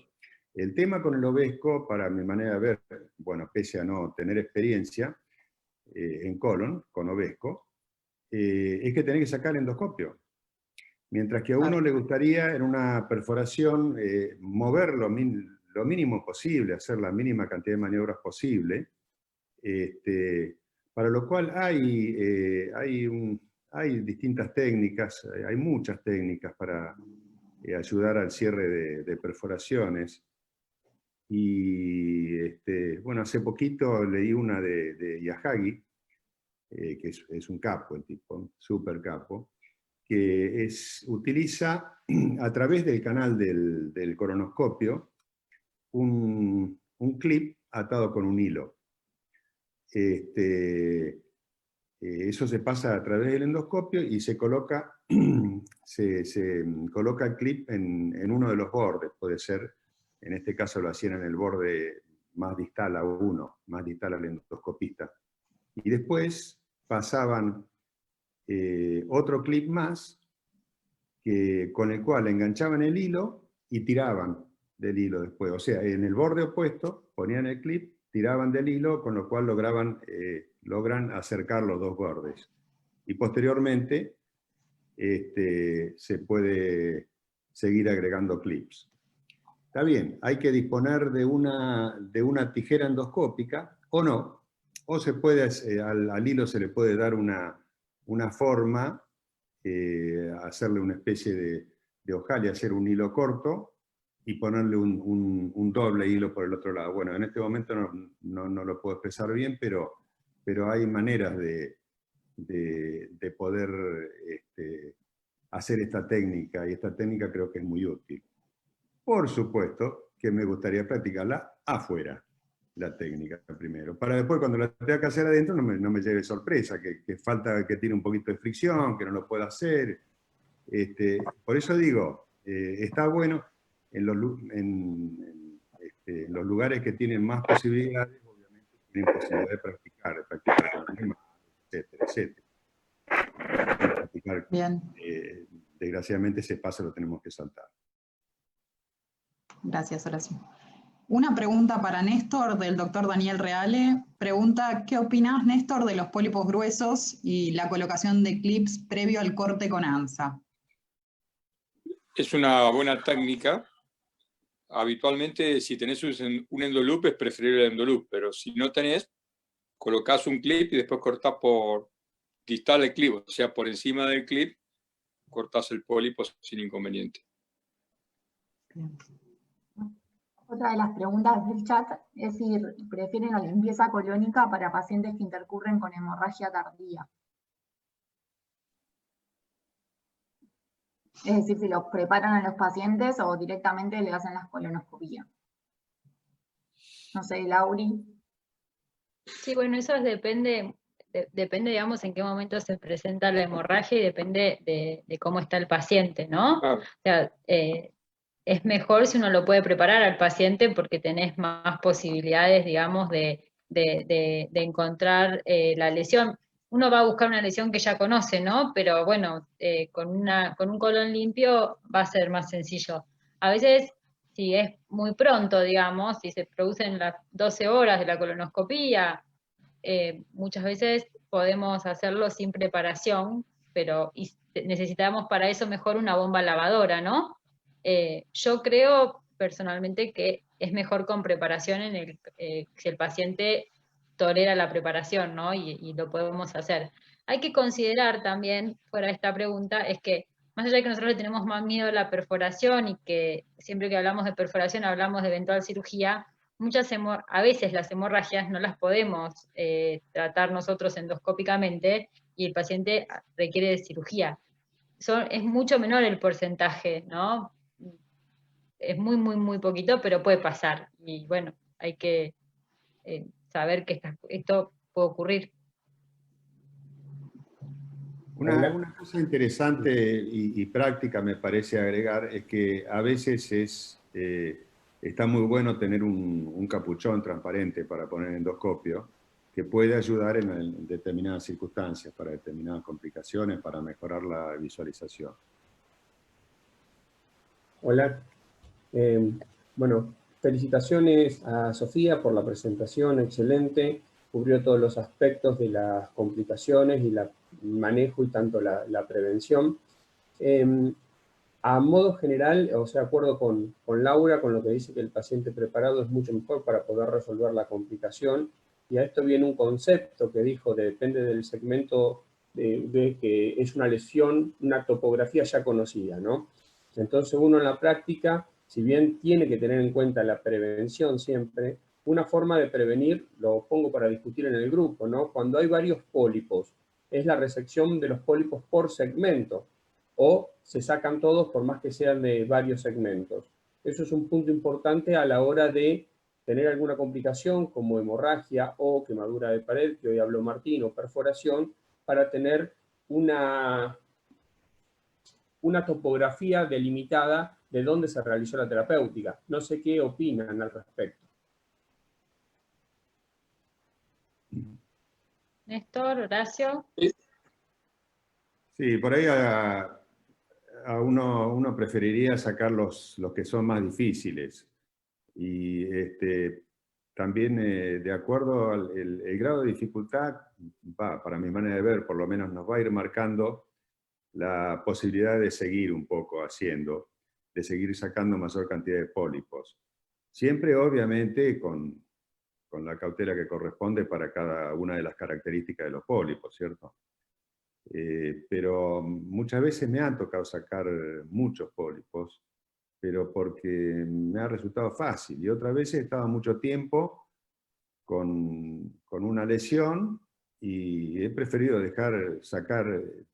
El tema con el Ovesco, para mi manera de ver, bueno, pese a no tener experiencia en colon con Ovesco, es que tenés que sacar el endoscopio. Mientras que a uno le gustaría en una perforación mover lo mínimo posible, hacer la mínima cantidad de maniobras posible, para lo cual hay distintas técnicas, hay muchas técnicas para ayudar al cierre de perforaciones. Y bueno, hace poquito leí una de Yahagi, que es un capo, el tipo, súper capo, que utiliza a través del canal del coronoscopio un clip atado con un hilo. Eso se pasa a través del endoscopio y se coloca el clip en uno de los bordes, puede ser, en este caso lo hacían en el borde más distal a uno, más distal al endoscopista. Y después pasaban otro clip más con el cual enganchaban el hilo y tiraban del hilo después. O sea, en el borde opuesto ponían el clip, tiraban del hilo, con lo cual logran acercar los dos bordes. Y posteriormente se puede seguir agregando clips. Está bien, hay que disponer de una tijera endoscópica o no, o se puede, al hilo se le puede dar una forma, hacerle una especie de ojal y hacer un hilo corto y ponerle un doble hilo por el otro lado. Bueno, en este momento no lo puedo expresar bien, pero hay maneras de poder hacer esta técnica, y esta técnica creo que es muy útil. Por supuesto que me gustaría practicarla afuera, la técnica primero, para después cuando la tenga que hacer adentro no me lleve sorpresa, que falta, que tiene un poquito de fricción, que no lo puedo hacer. Por eso digo, está bueno en los lugares que tienen más posibilidades, obviamente tienen posibilidad de practicar con animales, etcétera, etcétera. Practicar, Bien, desgraciadamente ese paso lo tenemos que saltar. gracias, Horacio. Una pregunta para Néstor, del doctor Daniel Reale. Pregunta, ¿qué opinás, Néstor, de los pólipos gruesos y la colocación de clips previo al corte con ANSA? Es una buena técnica. Habitualmente, si tenés un endoloop, es preferible el endoloop, pero si no tenés, colocás un clip y después cortás por distal el clip, o sea, por encima del clip, cortás el pólipo sin inconveniente. Bien. Otra de las preguntas del chat es si prefieren la limpieza colónica para pacientes que intercurren con hemorragia tardía. Es decir, si los preparan a los pacientes o directamente le hacen las colonoscopías. No sé, Lauri. Sí, bueno, eso depende, digamos, en qué momento se presenta la hemorragia y depende de cómo está el paciente, ¿no? Claro. O sea, es mejor si uno lo puede preparar al paciente porque tenés más posibilidades, digamos, de encontrar la lesión. Uno va a buscar una lesión que ya conoce, ¿no? Pero bueno, con un colon limpio va a ser más sencillo. A veces, si es muy pronto, digamos, si se producen las 12 horas de la colonoscopía, muchas veces podemos hacerlo sin preparación, pero necesitamos para eso mejor una bomba lavadora, ¿no? Yo creo personalmente que es mejor con preparación si el paciente tolera la preparación, ¿no? Y lo podemos hacer. Hay que considerar también, fuera de esta pregunta, es que más allá de que nosotros le tenemos más miedo a la perforación y que siempre que hablamos de perforación hablamos de eventual cirugía, a veces las hemorragias no las podemos tratar nosotros endoscópicamente y el paciente requiere de cirugía. Es mucho menor el porcentaje, ¿no? Es muy, muy, muy poquito, pero puede pasar. Y bueno, hay que saber que esto puede ocurrir. Una cosa interesante y práctica me parece agregar es que a veces está muy bueno tener un capuchón transparente para poner endoscopio que puede ayudar en determinadas circunstancias, para determinadas complicaciones, para mejorar la visualización. Hola. Bueno, felicitaciones a Sofía por la presentación, excelente. Cubrió todos los aspectos de las complicaciones y el manejo y tanto la prevención. A modo general, o sea, de acuerdo con Laura, con lo que dice que el paciente preparado es mucho mejor para poder resolver la complicación. Y a esto viene un concepto que dijo, depende del segmento de que es una lesión, una topografía ya conocida, ¿no? Entonces uno en la práctica, si bien tiene que tener en cuenta la prevención siempre, una forma de prevenir, lo pongo para discutir en el grupo, ¿no? Cuando hay varios pólipos, es la resección de los pólipos por segmento, o se sacan todos por más que sean de varios segmentos. Eso es un punto importante a la hora de tener alguna complicación como hemorragia o quemadura de pared, que hoy habló Martín, o perforación, para tener una topografía delimitada de dónde se realizó la terapéutica. No sé qué opinan al respecto. Néstor, Horacio. Sí, por ahí uno preferiría sacar los que son más difíciles. Y también, de acuerdo al el grado de dificultad, para mi manera de ver, por lo menos nos va a ir marcando la posibilidad de seguir un poco haciendo, de seguir sacando mayor cantidad de pólipos. Siempre, obviamente, con la cautela que corresponde para cada una de las características de los pólipos, ¿cierto? Pero muchas veces me han tocado sacar muchos pólipos, pero porque me ha resultado fácil. Y otras veces estaba mucho tiempo con una lesión y he preferido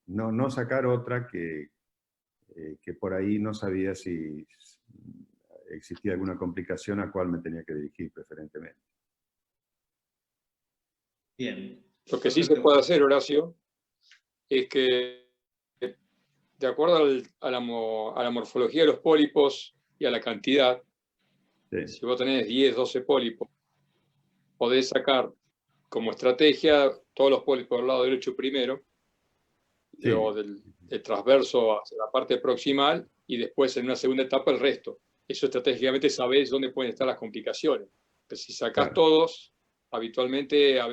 no sacar otra que que por ahí no sabía si existía alguna complicación a cuál me tenía que dirigir preferentemente. Bien. Lo que sí se puede hacer, Horacio, es que de acuerdo a la morfología de los pólipos y a la cantidad, Sí. si vos tenés 10, 12 pólipos, podés sacar como estrategia todos los pólipos del lado derecho primero, Sí. luego del transverso hacia la parte proximal, y después en una segunda etapa el resto. Eso estratégicamente sabés dónde pueden estar las complicaciones. Pero si sacás Claro. todos, habitualmente a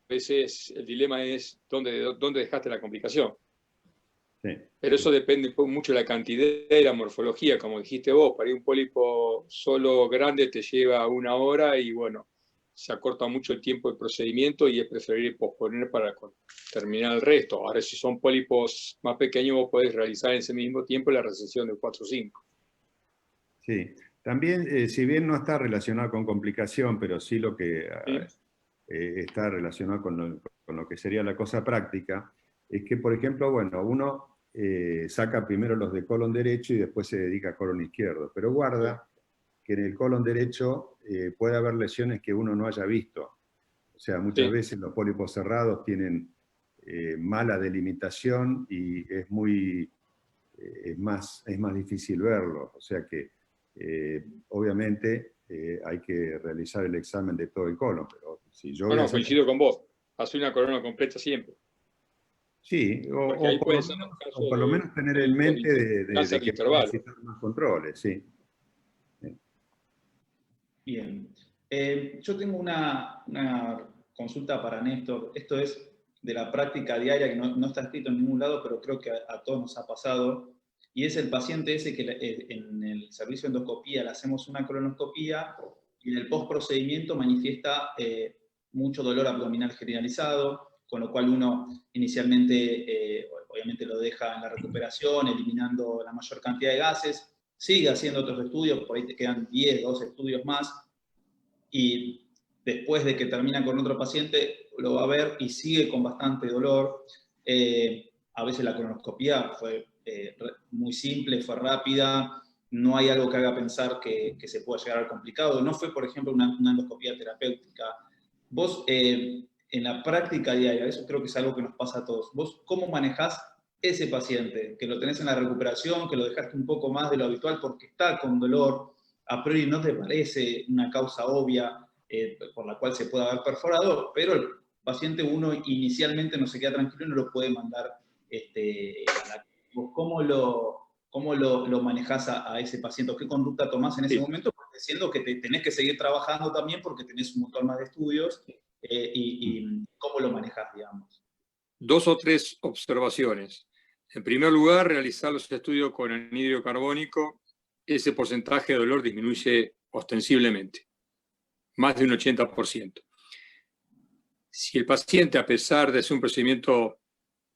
veces el dilema es dónde dejaste la complicación. Sí. Pero eso depende mucho de la cantidad y la morfología, como dijiste vos. Para ir un pólipo solo grande te lleva 1 hora y bueno, se acorta mucho el tiempo de procedimiento y es preferible posponer para terminar el resto. Ahora, si son pólipos más pequeños, vos podés realizar en ese mismo tiempo la resección de 4 o 5. Sí. También, si bien no está relacionado con complicación, pero sí lo que está relacionado con lo que sería la cosa práctica, es que, por ejemplo, bueno, uno saca primero los de colon derecho y después se dedica a colon izquierdo, pero guarda que en el colon derecho puede haber lesiones que uno no haya visto. O sea, muchas veces los pólipos cerrados tienen mala delimitación y es más difícil verlos. O sea que, obviamente, hay que realizar el examen de todo el colon. Pero si yo No, coincido con vos. Haz una corona completa siempre. Sí, o por lo menos tener en mente de que necesitan más controles, sí. Bien. Yo tengo una consulta para Néstor. Esto es de la práctica diaria, que no está escrito en ningún lado, pero creo que a todos nos ha pasado. Y es el paciente ese que en el servicio de endoscopía le hacemos una colonoscopía y en el postprocedimiento manifiesta mucho dolor abdominal generalizado, con lo cual uno inicialmente, obviamente lo deja en la recuperación, eliminando la mayor cantidad de gases, sigue haciendo otros estudios, por ahí te quedan 10, 12 estudios más, y después de que termina con otro paciente, lo va a ver y sigue con bastante dolor. A veces la colonoscopía fue muy simple, fue rápida, no hay algo que haga pensar que se pueda llegar a complicado. No fue, por ejemplo, una endoscopía terapéutica. Vos, en la práctica diaria, eso creo que es algo que nos pasa a todos. ¿Vos cómo manejás ese paciente? Que lo tenés en la recuperación, que lo dejaste un poco más de lo habitual porque está con dolor, a priori no te parece una causa obvia por la cual se puede haber perforado, pero el paciente uno inicialmente no se queda tranquilo y no lo puede mandar a la... ¿Cómo lo manejás a ese paciente? ¿Qué conducta tomás en ese momento? Porque siendo que tenés que seguir trabajando también porque tenés un montón más de estudios, y cómo lo manejás, digamos. 2 o 3 observaciones. En primer lugar, realizar los estudios con anhídrido carbónico, ese porcentaje de dolor disminuye ostensiblemente, más de un 80%. Si el paciente, a pesar de ser un procedimiento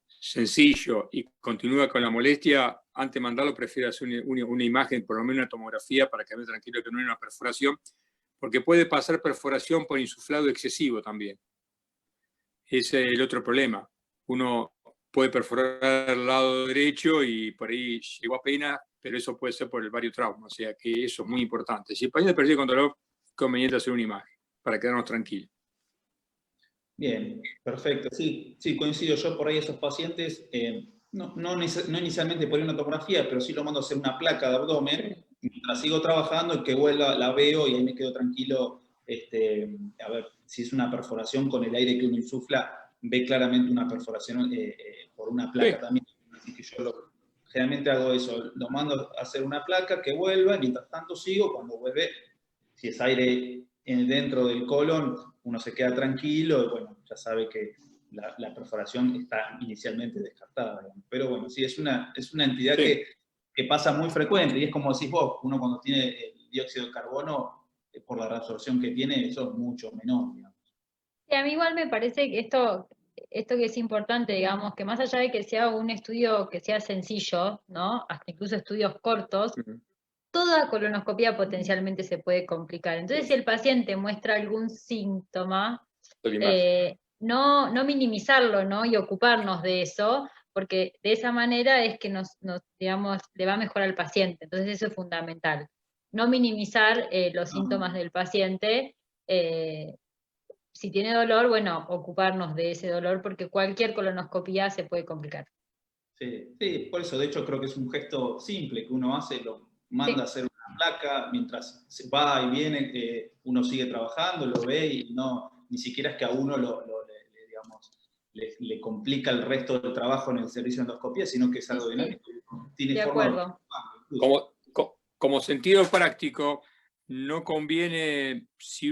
sencillo y continúa con la molestia, antes de mandarlo prefiero hacer una imagen, por lo menos una tomografía, para que me tranquilo que no hay una perforación, porque puede pasar perforación por insuflado excesivo también. Ese es el otro problema. Uno puede perforar el lado derecho y por ahí llegó apenas, pero eso puede ser por el variotrauma, o sea que eso es muy importante. Si el paciente percibe con dolor, es conveniente hacer una imagen para quedarnos tranquilos. Bien, perfecto. Sí, coincido. Yo por ahí esos pacientes, no inicialmente por una tomografía, pero sí lo mando a hacer una placa de abdomen. Mientras sigo trabajando, el que vuelva la veo y ahí me quedo tranquilo. A ver, si es una perforación con el aire que uno insufla, ve claramente una perforación por una placa también. Así que yo generalmente hago eso, lo mando a hacer una placa, que vuelva, mientras tanto sigo, cuando vuelve, si es aire dentro del colon, uno se queda tranquilo y bueno, ya sabe que la perforación está inicialmente descartada, digamos. Pero bueno, sí, es una entidad que pasa muy frecuente y es como decís vos, uno cuando tiene el dióxido de carbono, por la reabsorción que tiene, eso es mucho menor, digamos. Sí, a mí igual me parece que esto que es importante, digamos, que más allá de que sea un estudio que sea sencillo, ¿no? Hasta incluso estudios cortos, toda colonoscopía potencialmente se puede complicar. Entonces, si el paciente muestra algún síntoma, no minimizarlo, ¿no? Y ocuparnos de eso, porque de esa manera es que digamos, le va mejor al paciente. Entonces eso es fundamental. No minimizar los síntomas del paciente. Si tiene dolor, bueno, ocuparnos de ese dolor, porque cualquier colonoscopía se puede complicar. Sí, sí, por eso de hecho creo que es un gesto simple que uno hace, lo manda a hacer una placa, mientras se va y viene, uno sigue trabajando, lo ve y no, ni siquiera es que a uno le complica el resto del trabajo en el servicio de endoscopía, sino que es algo dinámico. Tiene De forma acuerdo. Como sentido práctico, no conviene, si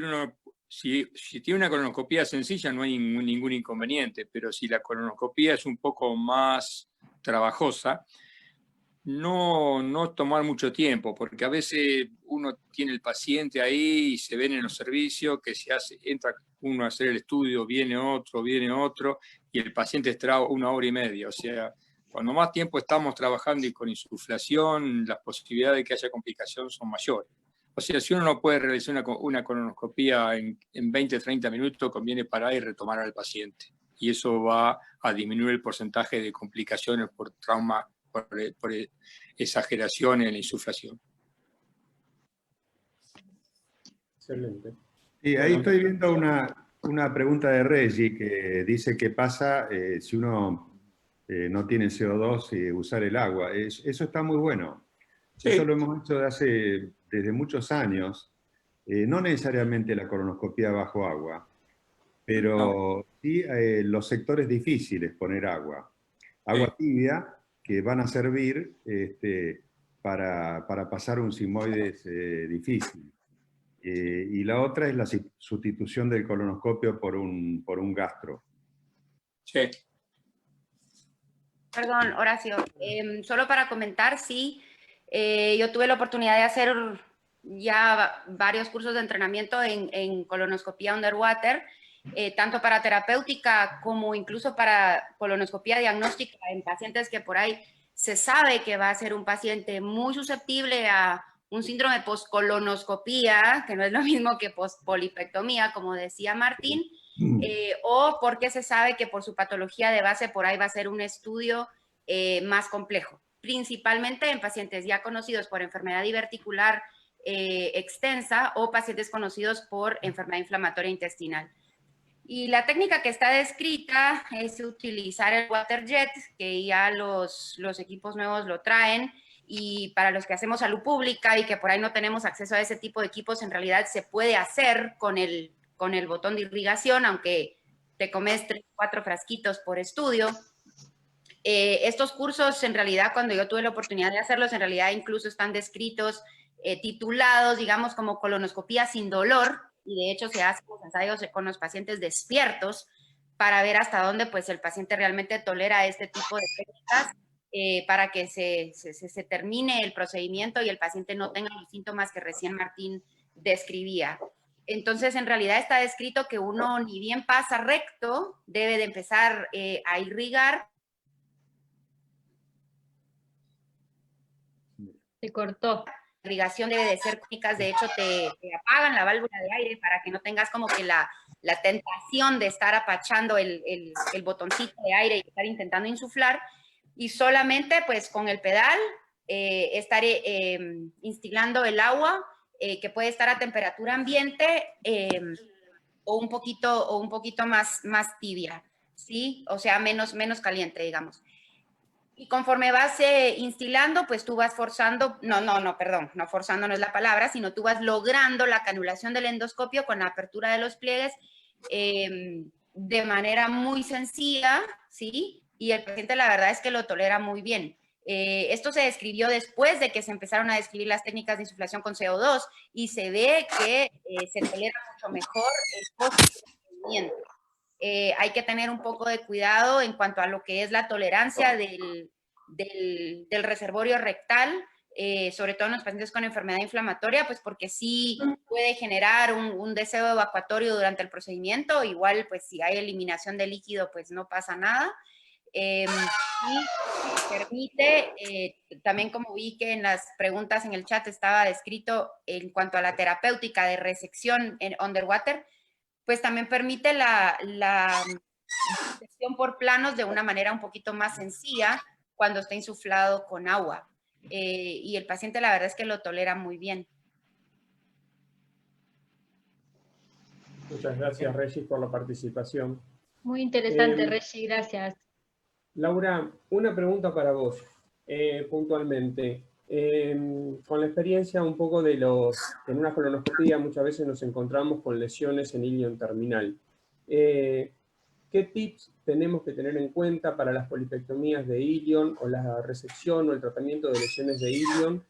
tiene una colonoscopía sencilla no hay ningún inconveniente, pero si la colonoscopía es un poco más trabajosa, no tomar mucho tiempo, porque a veces uno tiene el paciente ahí y se ven en los servicios que entra uno a hacer el estudio, viene otro, y el paciente está 1 hora y media. O sea, cuando más tiempo estamos trabajando y con insuflación, las posibilidades de que haya complicación son mayores. O sea, si uno no puede realizar una colonoscopía en 20, 30 minutos, conviene parar y retomar al paciente. Y eso va a disminuir el porcentaje de complicaciones por trauma, por exageración en la insuflación. Excelente. Y ahí estoy viendo una pregunta de Reggie que dice qué pasa si uno no tiene CO2 y usar el agua. Eso está muy bueno. Sí. Eso lo hemos hecho desde muchos años. No necesariamente la colonoscopía bajo agua, pero sí los sectores difíciles poner agua. Agua tibia que van a servir para pasar un sigmoides difícil. Y la otra es la sustitución del colonoscopio por un gastro. Sí. Perdón, Horacio. Solo para comentar, sí, yo tuve la oportunidad de hacer ya varios cursos de entrenamiento en colonoscopía underwater, tanto para terapéutica como incluso para colonoscopía diagnóstica en pacientes que por ahí se sabe que va a ser un paciente muy susceptible a un síndrome de poscolonoscopía, que no es lo mismo que pospolipectomía, como decía Martín, o porque se sabe que por su patología de base por ahí va a ser un estudio más complejo, principalmente en pacientes ya conocidos por enfermedad diverticular extensa o pacientes conocidos por enfermedad inflamatoria intestinal. Y la técnica que está descrita es utilizar el waterjet, que ya los equipos nuevos lo traen, y para los que hacemos salud pública y que por ahí no tenemos acceso a ese tipo de equipos, en realidad se puede hacer con el botón de irrigación, aunque te comes 3 o 4 frasquitos por estudio. Estos cursos, en realidad, cuando yo tuve la oportunidad de hacerlos, en realidad incluso están descritos, titulados, digamos, como colonoscopía sin dolor, y de hecho se hacen los ensayos con los pacientes despiertos para ver hasta dónde pues, el paciente realmente tolera este tipo de técnicas, para que se termine el procedimiento y el paciente no tenga los síntomas que recién Martín describía. Entonces, en realidad está descrito que uno ni bien pasa recto, debe de empezar a irrigar. Se cortó. La irrigación debe de ser crónicas, de hecho te apagan la válvula de aire para que no tengas como que la tentación de estar apachando el botoncito de aire y estar intentando insuflar, y solamente pues con el pedal estar instilando el agua, que puede estar a temperatura ambiente o un poquito más tibia, ¿sí? O sea, menos caliente, digamos. Y conforme vas instilando, pues tú vas forzando, no forzando no es la palabra, sino tú vas logrando la canulación del endoscopio con la apertura de los pliegues de manera muy sencilla, ¿sí? Y el paciente la verdad es que lo tolera muy bien. Esto se describió después de que se empezaron a describir las técnicas de insuflación con CO2 y se ve que se tolera mucho mejor el post-procedimiento. Hay que tener un poco de cuidado en cuanto a lo que es la tolerancia del reservorio rectal, sobre todo en los pacientes con enfermedad inflamatoria, pues porque sí puede generar un deseo evacuatorio durante el procedimiento. Igual, pues si hay eliminación de líquido, pues no pasa nada. Y permite, también como vi que en las preguntas en el chat estaba descrito en cuanto a la terapéutica de resección en underwater, pues también permite la lesión por planos de una manera un poquito más sencilla cuando está insuflado con agua. Y el paciente la verdad es que lo tolera muy bien. Muchas gracias, Regis, por la participación. Muy interesante, Regis, gracias. Laura, una pregunta para vos, puntualmente. Con la experiencia un poco en una colonoscopía muchas veces nos encontramos con lesiones en ilion terminal. ¿Qué tips tenemos que tener en cuenta para las polipectomías de ilion o la resección o el tratamiento de lesiones de ilion?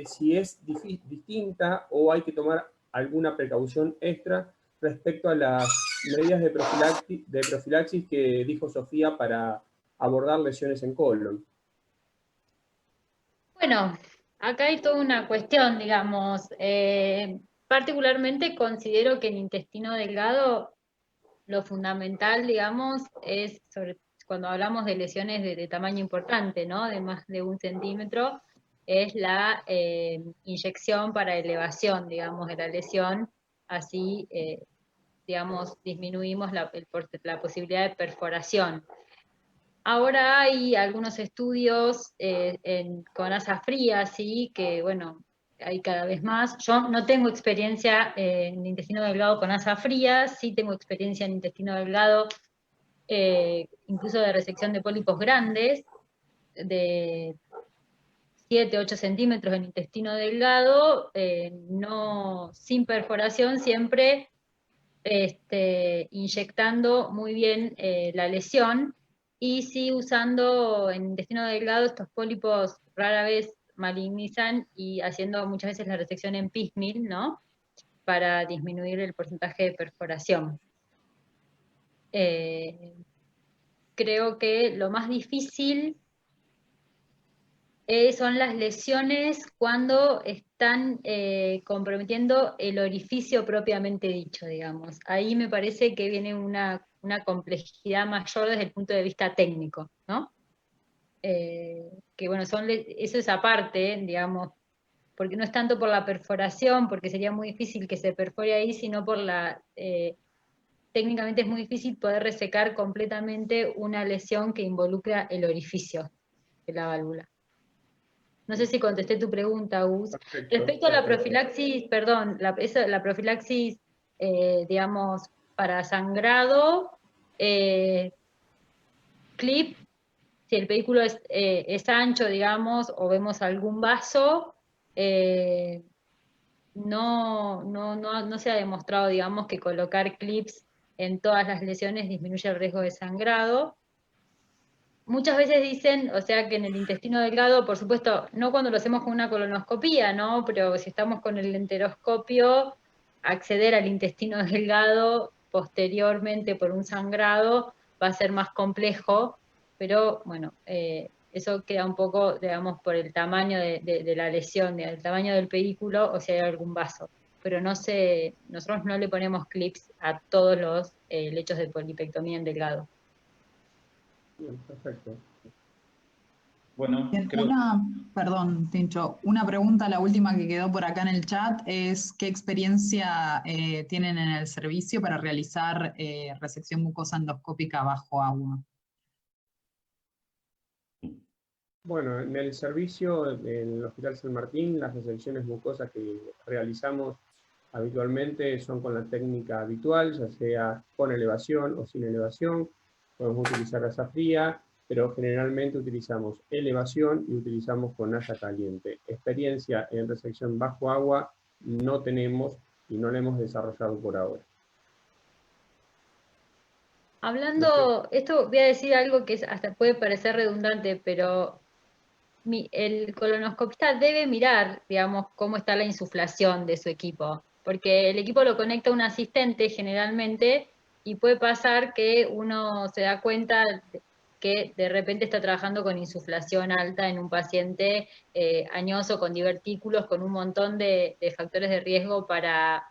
Si es distinta o hay que tomar alguna precaución extra respecto a las medidas de profilaxis que dijo Sofía para abordar lesiones en colon. Bueno, acá hay toda una cuestión, digamos. Particularmente considero que en intestino delgado lo fundamental, digamos, es, cuando hablamos de lesiones de tamaño importante, ¿no? De más de 1 centímetro, es la inyección para elevación, digamos, de la lesión. Así, digamos, disminuimos la posibilidad de perforación. Ahora hay algunos estudios con asa fría, sí, que bueno, hay cada vez más. Yo no tengo experiencia en intestino delgado con asa fría, sí tengo experiencia en intestino delgado, incluso de resección de pólipos grandes, de 7, 8 centímetros en intestino delgado, no, sin perforación, siempre inyectando muy bien la lesión, y sí usando en intestino delgado estos pólipos rara vez malignizan y haciendo muchas veces la resección en piecemeal, ¿no? Para disminuir el porcentaje de perforación. Creo que lo más difícil son las lesiones cuando están comprometiendo el orificio propiamente dicho, digamos. Ahí me parece que viene una complejidad mayor desde el punto de vista técnico, ¿no? Que bueno, eso es aparte, digamos, porque no es tanto por la perforación, porque sería muy difícil que se perfore ahí, sino por técnicamente es muy difícil poder resecar completamente una lesión que involucra el orificio de la válvula. No sé si contesté tu pregunta, Gus. Perfecto, Respecto a la profilaxis, perdón, la profilaxis, digamos, para sangrado, clip, si el vehículo es ancho, digamos, o vemos algún vaso, no se ha demostrado, digamos, que colocar clips en todas las lesiones disminuye el riesgo de sangrado. Muchas veces dicen, o sea, que en el intestino delgado, por supuesto, no cuando lo hacemos con una colonoscopía, ¿no? Pero si estamos con el enteroscopio, acceder al intestino delgado posteriormente por un sangrado va a ser más complejo, pero bueno, eso queda un poco, digamos, por el tamaño de la lesión, el tamaño del pedículo o si hay algún vaso. Pero nosotros no le ponemos clips a todos los lechos de polipectomía en delgado. Bien, perfecto. Bueno, Bien, creo... perdón, Tincho, una pregunta, la última que quedó por acá en el chat, es ¿qué experiencia tienen en el servicio para realizar resección mucosa endoscópica bajo agua? Bueno, en el servicio, en el Hospital San Martín, las resecciones mucosas que realizamos habitualmente son con la técnica habitual, ya sea con elevación o sin elevación. Podemos utilizar asa fría, pero generalmente utilizamos elevación y utilizamos con asa caliente. Experiencia en resección bajo agua no tenemos y no la hemos desarrollado por ahora. Hablando, esto voy a decir algo que hasta puede parecer redundante, pero el colonoscopista debe mirar, digamos, cómo está la insuflación de su equipo, porque el equipo lo conecta a un asistente generalmente y puede pasar que uno se da cuenta que de repente está trabajando con insuflación alta en un paciente añoso, con divertículos, con un montón de factores de riesgo para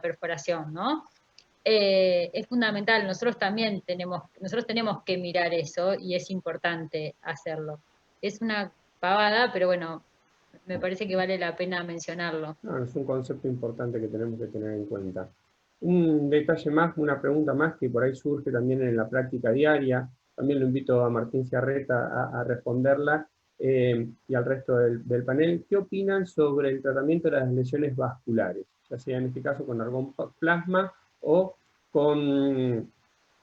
perforación, ¿no? Es fundamental, nosotros tenemos que mirar eso y es importante hacerlo. Es una pavada, pero bueno, me parece que vale la pena mencionarlo. No, es un concepto importante que tenemos que tener en cuenta. Un detalle más, una pregunta más que por ahí surge también en la práctica diaria, también lo invito a Martín Ciarreta a responderla, y al resto del panel. ¿Qué opinan sobre el tratamiento de las lesiones vasculares? Ya sea en este caso con argón plasma o con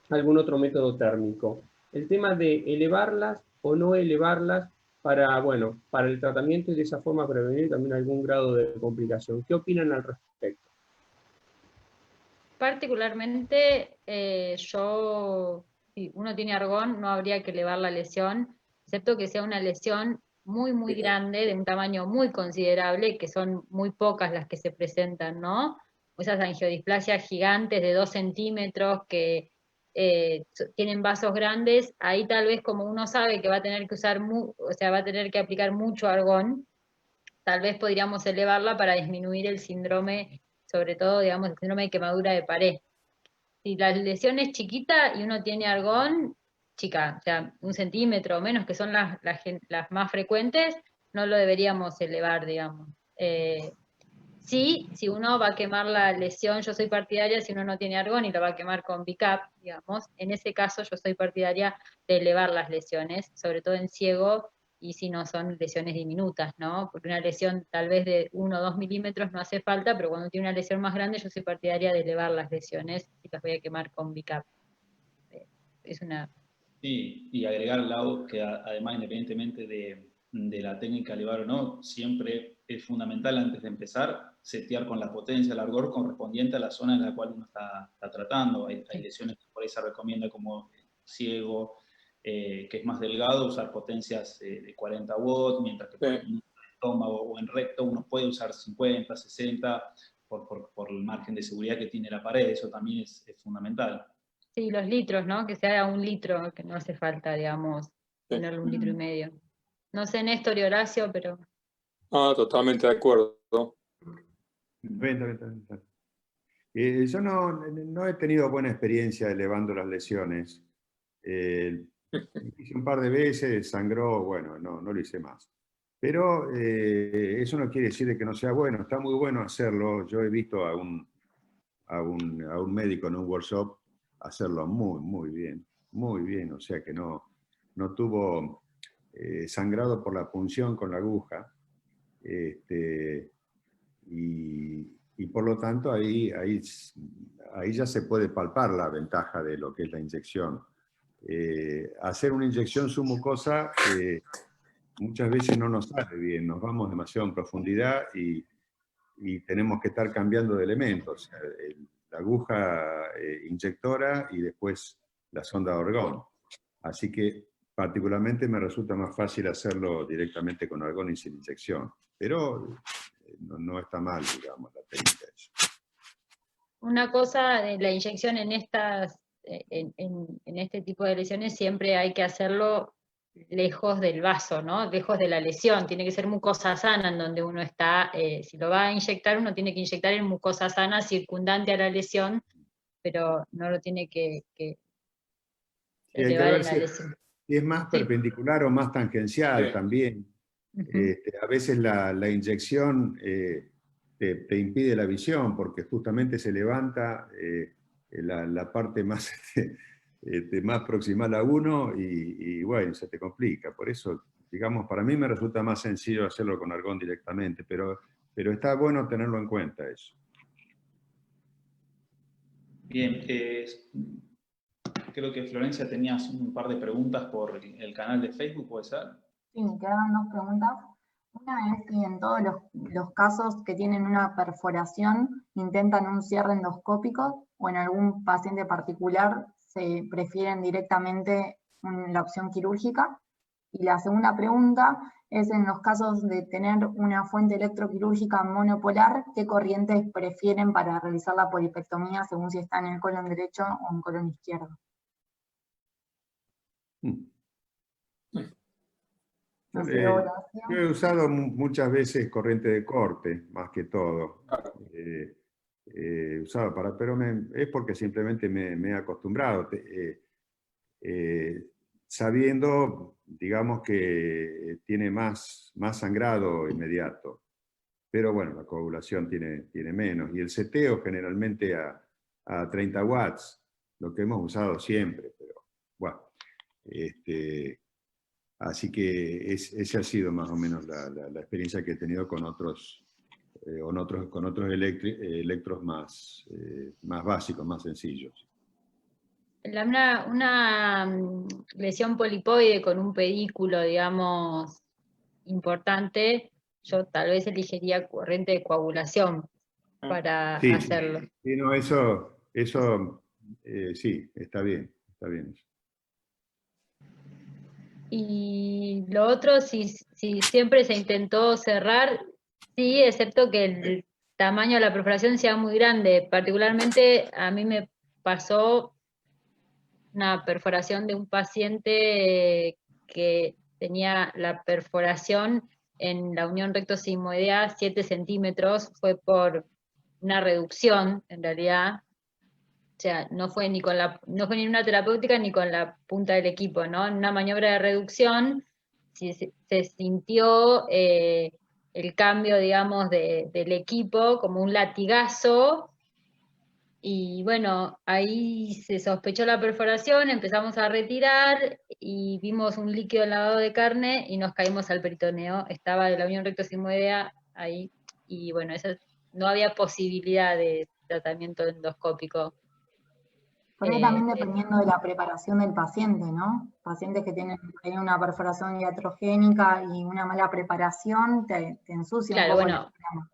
algún otro método térmico. El tema de elevarlas o no elevarlas para, bueno, para el tratamiento y de esa forma prevenir también algún grado de complicación. ¿Qué opinan al respecto? Particularmente, si uno tiene argón, no habría que elevar la lesión, excepto que sea una lesión muy, muy grande, de un tamaño muy considerable, que son muy pocas las que se presentan, ¿no? Esas angiodisplasias gigantes de 2 centímetros que tienen vasos grandes, ahí tal vez como uno sabe que va a tener que usar, va a tener que aplicar mucho argón, tal vez podríamos elevarla para disminuir el síndrome, sobre todo, digamos, el síndrome de quemadura de pared. Si la lesión es chiquita y uno tiene argón, chica, o sea, 1 centímetro o menos, que son las más frecuentes, no lo deberíamos elevar, digamos. Sí, si uno va a quemar la lesión, yo soy partidaria, si uno no tiene argón y lo va a quemar con BICAP, digamos, en ese caso yo soy partidaria de elevar las lesiones, sobre todo en ciego, y si no son lesiones diminutas, ¿no? Porque una lesión tal vez de 1 o 2 milímetros no hace falta, pero cuando tiene una lesión más grande yo soy partidaria de elevar las lesiones y las voy a quemar con BICAP. Es una... Sí, y agregar, Lau, que además, independientemente de la técnica elevar o no, siempre es fundamental antes de empezar setear con la potencia, el ardor correspondiente a la zona en la cual uno está tratando. Hay lesiones que por ahí se recomienda como ciego, que es más delgado, usar potencias de 40 watts, mientras que por en el estómago o en recto uno puede usar 50, 60, por el margen de seguridad que tiene la pared. Eso también es fundamental. Sí, los litros, ¿no? Que se haga 1 litro, que no hace falta, digamos, ponerle 1,5 litros. No sé, Néstor y Horacio, pero... Ah, totalmente de acuerdo. Yo no he tenido buena experiencia elevando las lesiones. Hice un par de veces, sangró, bueno, no lo hice más. Pero eso no quiere decir que no sea bueno, está muy bueno hacerlo. Yo he visto a un médico en un workshop hacerlo muy bien, o sea que no tuvo sangrado por la punción con la aguja, y por lo tanto ahí ya se puede palpar la ventaja de lo que es la inyección. Hacer una inyección submucosa muchas veces no nos sale bien, nos vamos demasiado en profundidad y tenemos que estar cambiando de elementos, o sea, la aguja inyectora y después la sonda de argón. Así que particularmente me resulta más fácil hacerlo directamente con argón y sin inyección, pero no está mal, digamos, la técnica. Una cosa de la inyección en este tipo de lesiones siempre hay que hacerlo lejos del vaso, ¿no? Lejos de la lesión, tiene que ser mucosa sana en donde uno está, si lo va a inyectar, uno tiene que inyectar en mucosa sana circundante a la lesión, pero no lo tiene que elevar en la lesión. Si es más perpendicular o más tangencial también. A veces la inyección te impide la visión porque justamente se levanta la parte más... más proximal a uno y bueno, se te complica. Por eso, digamos, para mí me resulta más sencillo hacerlo con argón directamente, pero está bueno tenerlo en cuenta eso. Bien, creo que Florencia tenías un par de preguntas por el canal de Facebook, ¿puede ser? Sí, me quedaban 2 preguntas. Una es si en todos los casos que tienen una perforación intentan un cierre endoscópico o en algún paciente particular se prefieren directamente la opción quirúrgica. Y la segunda pregunta es en los casos de tener una fuente electroquirúrgica monopolar, ¿qué corrientes prefieren para realizar la polipectomía según si está en el colon derecho o en colon izquierdo? Yo he usado muchas veces corriente de corte, más que todo. Usado pero es porque simplemente me he acostumbrado, sabiendo, digamos, que tiene más sangrado inmediato. Pero bueno, la coagulación tiene menos. Y el seteo generalmente a a 30 watts, lo que hemos usado siempre, pero bueno. Así que esa ha sido más o menos la experiencia que he tenido con otros, electros más básicos, más sencillos. Una lesión polipoide con un pedículo, digamos, importante, yo tal vez elegiría corriente de coagulación para hacerlo. Sí, no, eso sí, está bien eso. Y lo otro, si siempre se intentó cerrar, sí, excepto que el tamaño de la perforación sea muy grande. Particularmente a mí me pasó una perforación de un paciente que tenía la perforación en la unión recto-sigmoidea 7 centímetros, fue por una reducción, en realidad. O sea, no fue ni una terapéutica ni con la punta del equipo, ¿no? En una maniobra de reducción se sintió el cambio, digamos, del equipo como un latigazo, y bueno, ahí se sospechó la perforación, empezamos a retirar y vimos un líquido en lavado de carne y nos caímos al peritoneo. Estaba de la unión recto-sigmoidea ahí, y bueno, no había posibilidad de tratamiento endoscópico. Por ahí también dependiendo de la preparación del paciente, ¿no? Pacientes que tienen una perforación iatrogénica y una mala preparación te ensucia un poco el programa.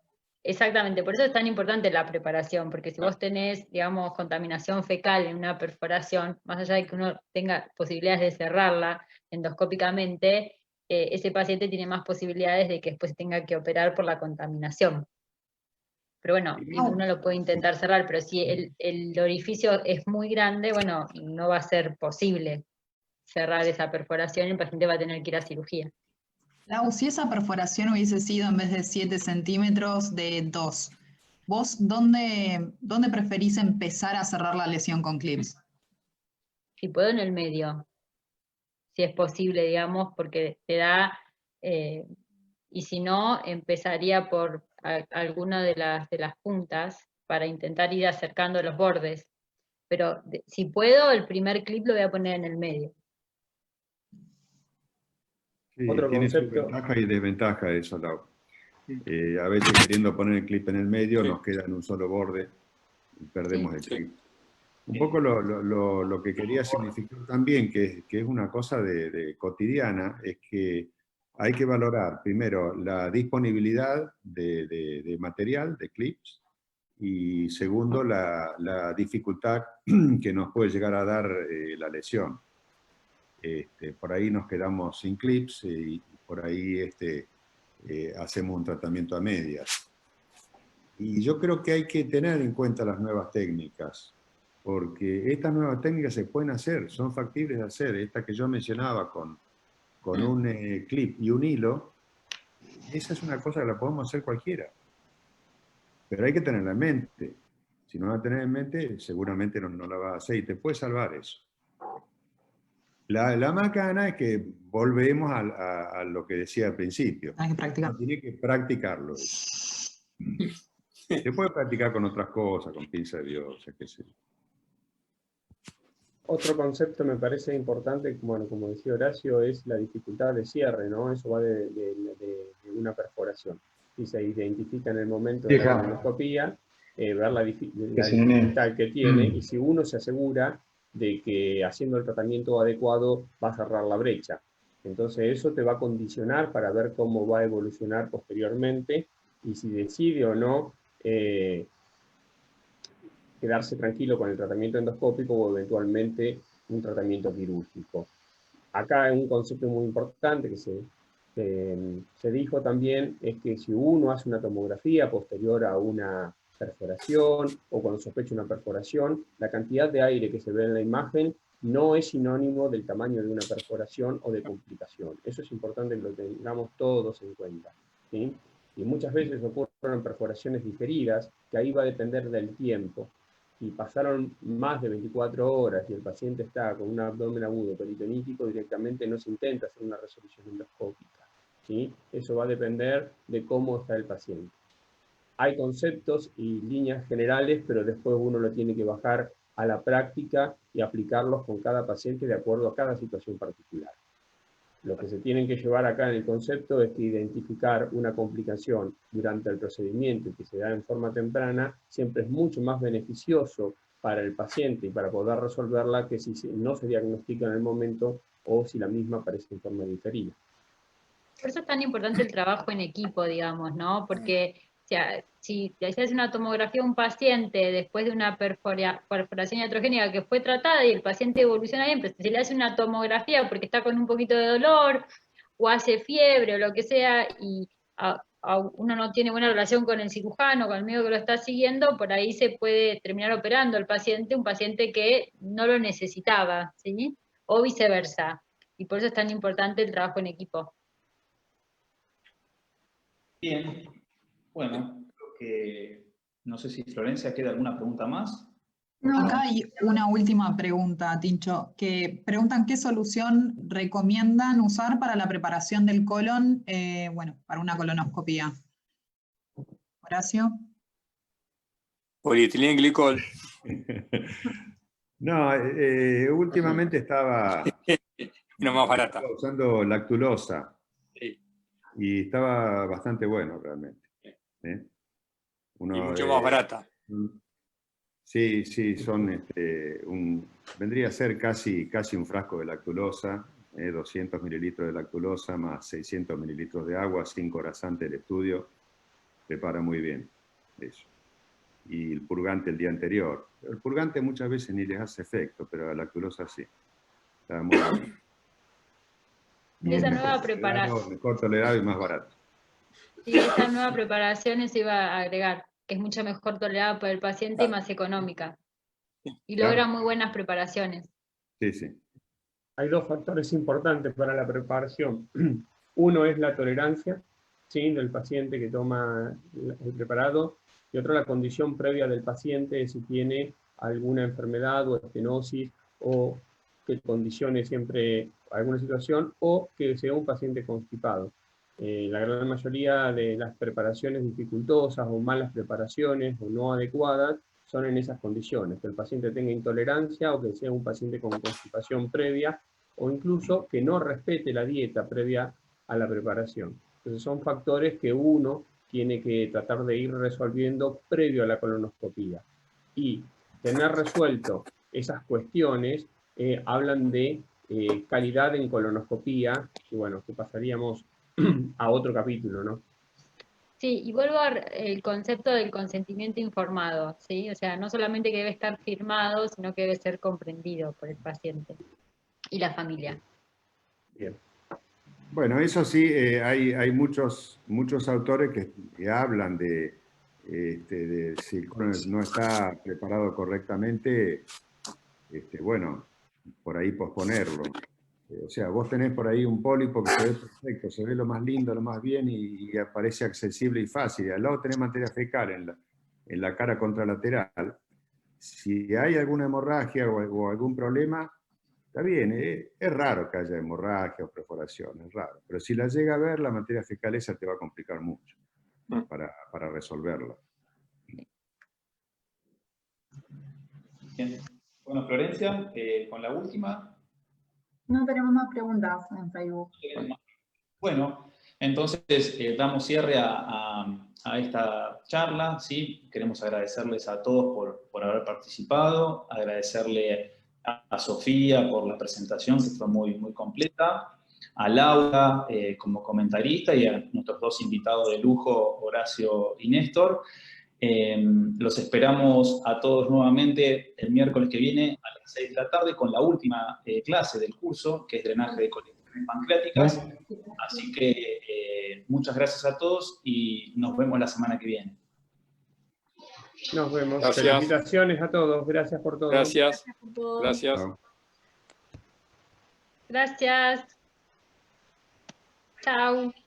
Exactamente, por eso es tan importante la preparación, porque si vos tenés, digamos, contaminación fecal en una perforación, más allá de que uno tenga posibilidades de cerrarla endoscópicamente, ese paciente tiene más posibilidades de que después tenga que operar por la contaminación. Pero bueno, uno lo puede intentar cerrar, pero si el orificio es muy grande, bueno, no va a ser posible cerrar esa perforación y el paciente va a tener que ir a cirugía. Lau, si esa perforación hubiese sido en vez de 7 centímetros, de 2, ¿vos dónde preferís empezar a cerrar la lesión con clips? Si puedo, en el medio, si es posible, digamos, porque te da, y si no, empezaría por alguna de las puntas para intentar ir acercando los bordes. Pero si puedo, el primer clip lo voy a poner en el medio. Sí, Otro tiene su concepto. ventaja y desventaja eso, Lau. A veces queriendo poner el clip en el medio nos queda en un solo borde y perdemos el clip. Un poco lo que quería significar también, que es una cosa de cotidiana, es que hay que valorar primero la disponibilidad de material, de clips, y segundo la dificultad que nos puede llegar a dar la lesión. Por ahí nos quedamos sin clips y por ahí hacemos un tratamiento a medias. Y yo creo que hay que tener en cuenta las nuevas técnicas, porque estas nuevas técnicas se pueden hacer, son factibles de hacer. Esta que yo mencionaba con un clip y un hilo, esa es una cosa que la podemos hacer cualquiera. Pero hay que tenerla en mente. Si no la tenés en mente, seguramente no la vas a hacer y te puede salvar eso. La macana es que volvemos a lo que decía al principio. Hay que practicar. Uno tiene que practicarlo. Se puede practicar con otras cosas, con pinza de Dios, qué sé yo. Otro concepto me parece importante, bueno, como decía Horacio, es la dificultad de cierre, ¿no? Eso va de una perforación. Si se identifica en el momento de la endoscopía, ver la dificultad que tiene, y si uno se asegura de que haciendo el tratamiento adecuado va a cerrar la brecha. Entonces eso te va a condicionar para ver cómo va a evolucionar posteriormente y si decide o no quedarse tranquilo con el tratamiento endoscópico o eventualmente un tratamiento quirúrgico. Acá hay un concepto muy importante que se dijo también, es que si uno hace una tomografía posterior a una perforación o cuando sospecha una perforación, la cantidad de aire que se ve en la imagen no es sinónimo del tamaño de una perforación o de complicación. Eso es importante que lo tengamos todos en cuenta, ¿sí? Y muchas veces ocurren perforaciones diferidas, que ahí va a depender del tiempo. Si pasaron más de 24 horas y el paciente está con un abdomen agudo peritonítico, directamente no se intenta hacer una resolución endoscópica, ¿sí? Eso va a depender de cómo está el paciente. hay conceptos y líneas generales, pero después uno lo tiene que bajar a la práctica y aplicarlos con cada paciente de acuerdo a cada situación particular. Lo que se tienen que llevar acá en el concepto es que identificar una complicación durante el procedimiento que se da en forma temprana siempre es mucho más beneficioso para el paciente y para poder resolverla que si no se diagnostica en el momento o si la misma aparece en forma diferida. Por eso es tan importante el trabajo en equipo, digamos, ¿no? Porque si te haces una tomografía a un paciente después de una perforación iatrogénica que fue tratada y el paciente evoluciona bien, pero si le hace una tomografía porque está con un poquito de dolor o hace fiebre o lo que sea y uno no tiene buena relación con el cirujano, con el médico que lo está siguiendo, por ahí se puede terminar operando al paciente, un paciente que no lo necesitaba, ¿sí? O viceversa. Y por eso es tan importante el trabajo en equipo. Bien, bueno, creo que no sé si Florencia queda alguna pregunta más. No, acá hay una última pregunta, Tincho, que preguntan qué solución recomiendan usar para la preparación del colon, bueno, para una colonoscopía. Horacio. Polietilenglicol. No, últimamente estaba Una más barata. usando lactulosa. Sí. Y estaba bastante bueno realmente. Y mucho más barata. Sí, son vendría a ser casi un frasco de lactulosa, 200 mililitros de lactulosa más 600 mililitros de agua, sin corazante del estudio, prepara muy bien eso. Y el purgante el día anterior. El purgante muchas veces ni les hace efecto, pero la lactulosa sí. Está muy bien. Y esa nueva preparación. Mejor tolerado y más barato. Sí, esa nueva preparación se iba a agregar, que es mucho mejor tolerada por el paciente y más económica. Y logra muy buenas preparaciones. Sí, sí. Hay dos factores importantes para la preparación. Uno es la tolerancia, ¿sí?, del paciente que toma el preparado, y otro la condición previa del paciente, si tiene alguna enfermedad o estenosis, o que condicione siempre alguna situación, o que sea un paciente constipado. La gran mayoría de las preparaciones dificultosas o malas preparaciones o no adecuadas son en esas condiciones, que el paciente tenga intolerancia o que sea un paciente con constipación previa o incluso que no respete la dieta previa a la preparación. Entonces son factores que uno tiene que tratar de ir resolviendo previo a la colonoscopía. Y tener resuelto esas cuestiones hablan de calidad en colonoscopía, y bueno, que pasaríamos a otro capítulo, ¿no? Sí, y vuelvo al concepto del consentimiento informado, ¿sí? O sea, no solamente que debe estar firmado, sino que debe ser comprendido por el paciente y la familia. Bien. Bueno, eso sí, hay muchos autores que hablan de si el colon no está preparado correctamente, bueno, por ahí posponerlo. O sea, vos tenés por ahí un pólipo que se ve perfecto, se ve lo más lindo, lo más bien y parece accesible y fácil. Y al lado tenés materia fecal en la cara contralateral. Si hay alguna hemorragia o algún problema, está bien, es raro que haya hemorragia o perforación, es raro. Pero si la llega a ver, la materia fecal esa te va a complicar mucho para resolverla. Bien. Bueno, Florencia, con la última. No tenemos más preguntas en Facebook. Bueno, entonces damos cierre a esta charla, ¿sí? Queremos agradecerles a todos por haber participado, agradecerle a Sofía por la presentación, que fue muy, muy completa, a Laura como comentarista y a nuestros dos invitados de lujo, Horacio y Néstor. Los esperamos a todos nuevamente el miércoles que viene a las 6 de la tarde con la última clase del curso, que es drenaje de colecciones pancreáticas. Así que muchas gracias a todos y nos vemos la semana que viene. Nos vemos. Gracias. Felicitaciones a todos. Gracias por todo. Gracias. Gracias por todo. Gracias. Gracias. Chao.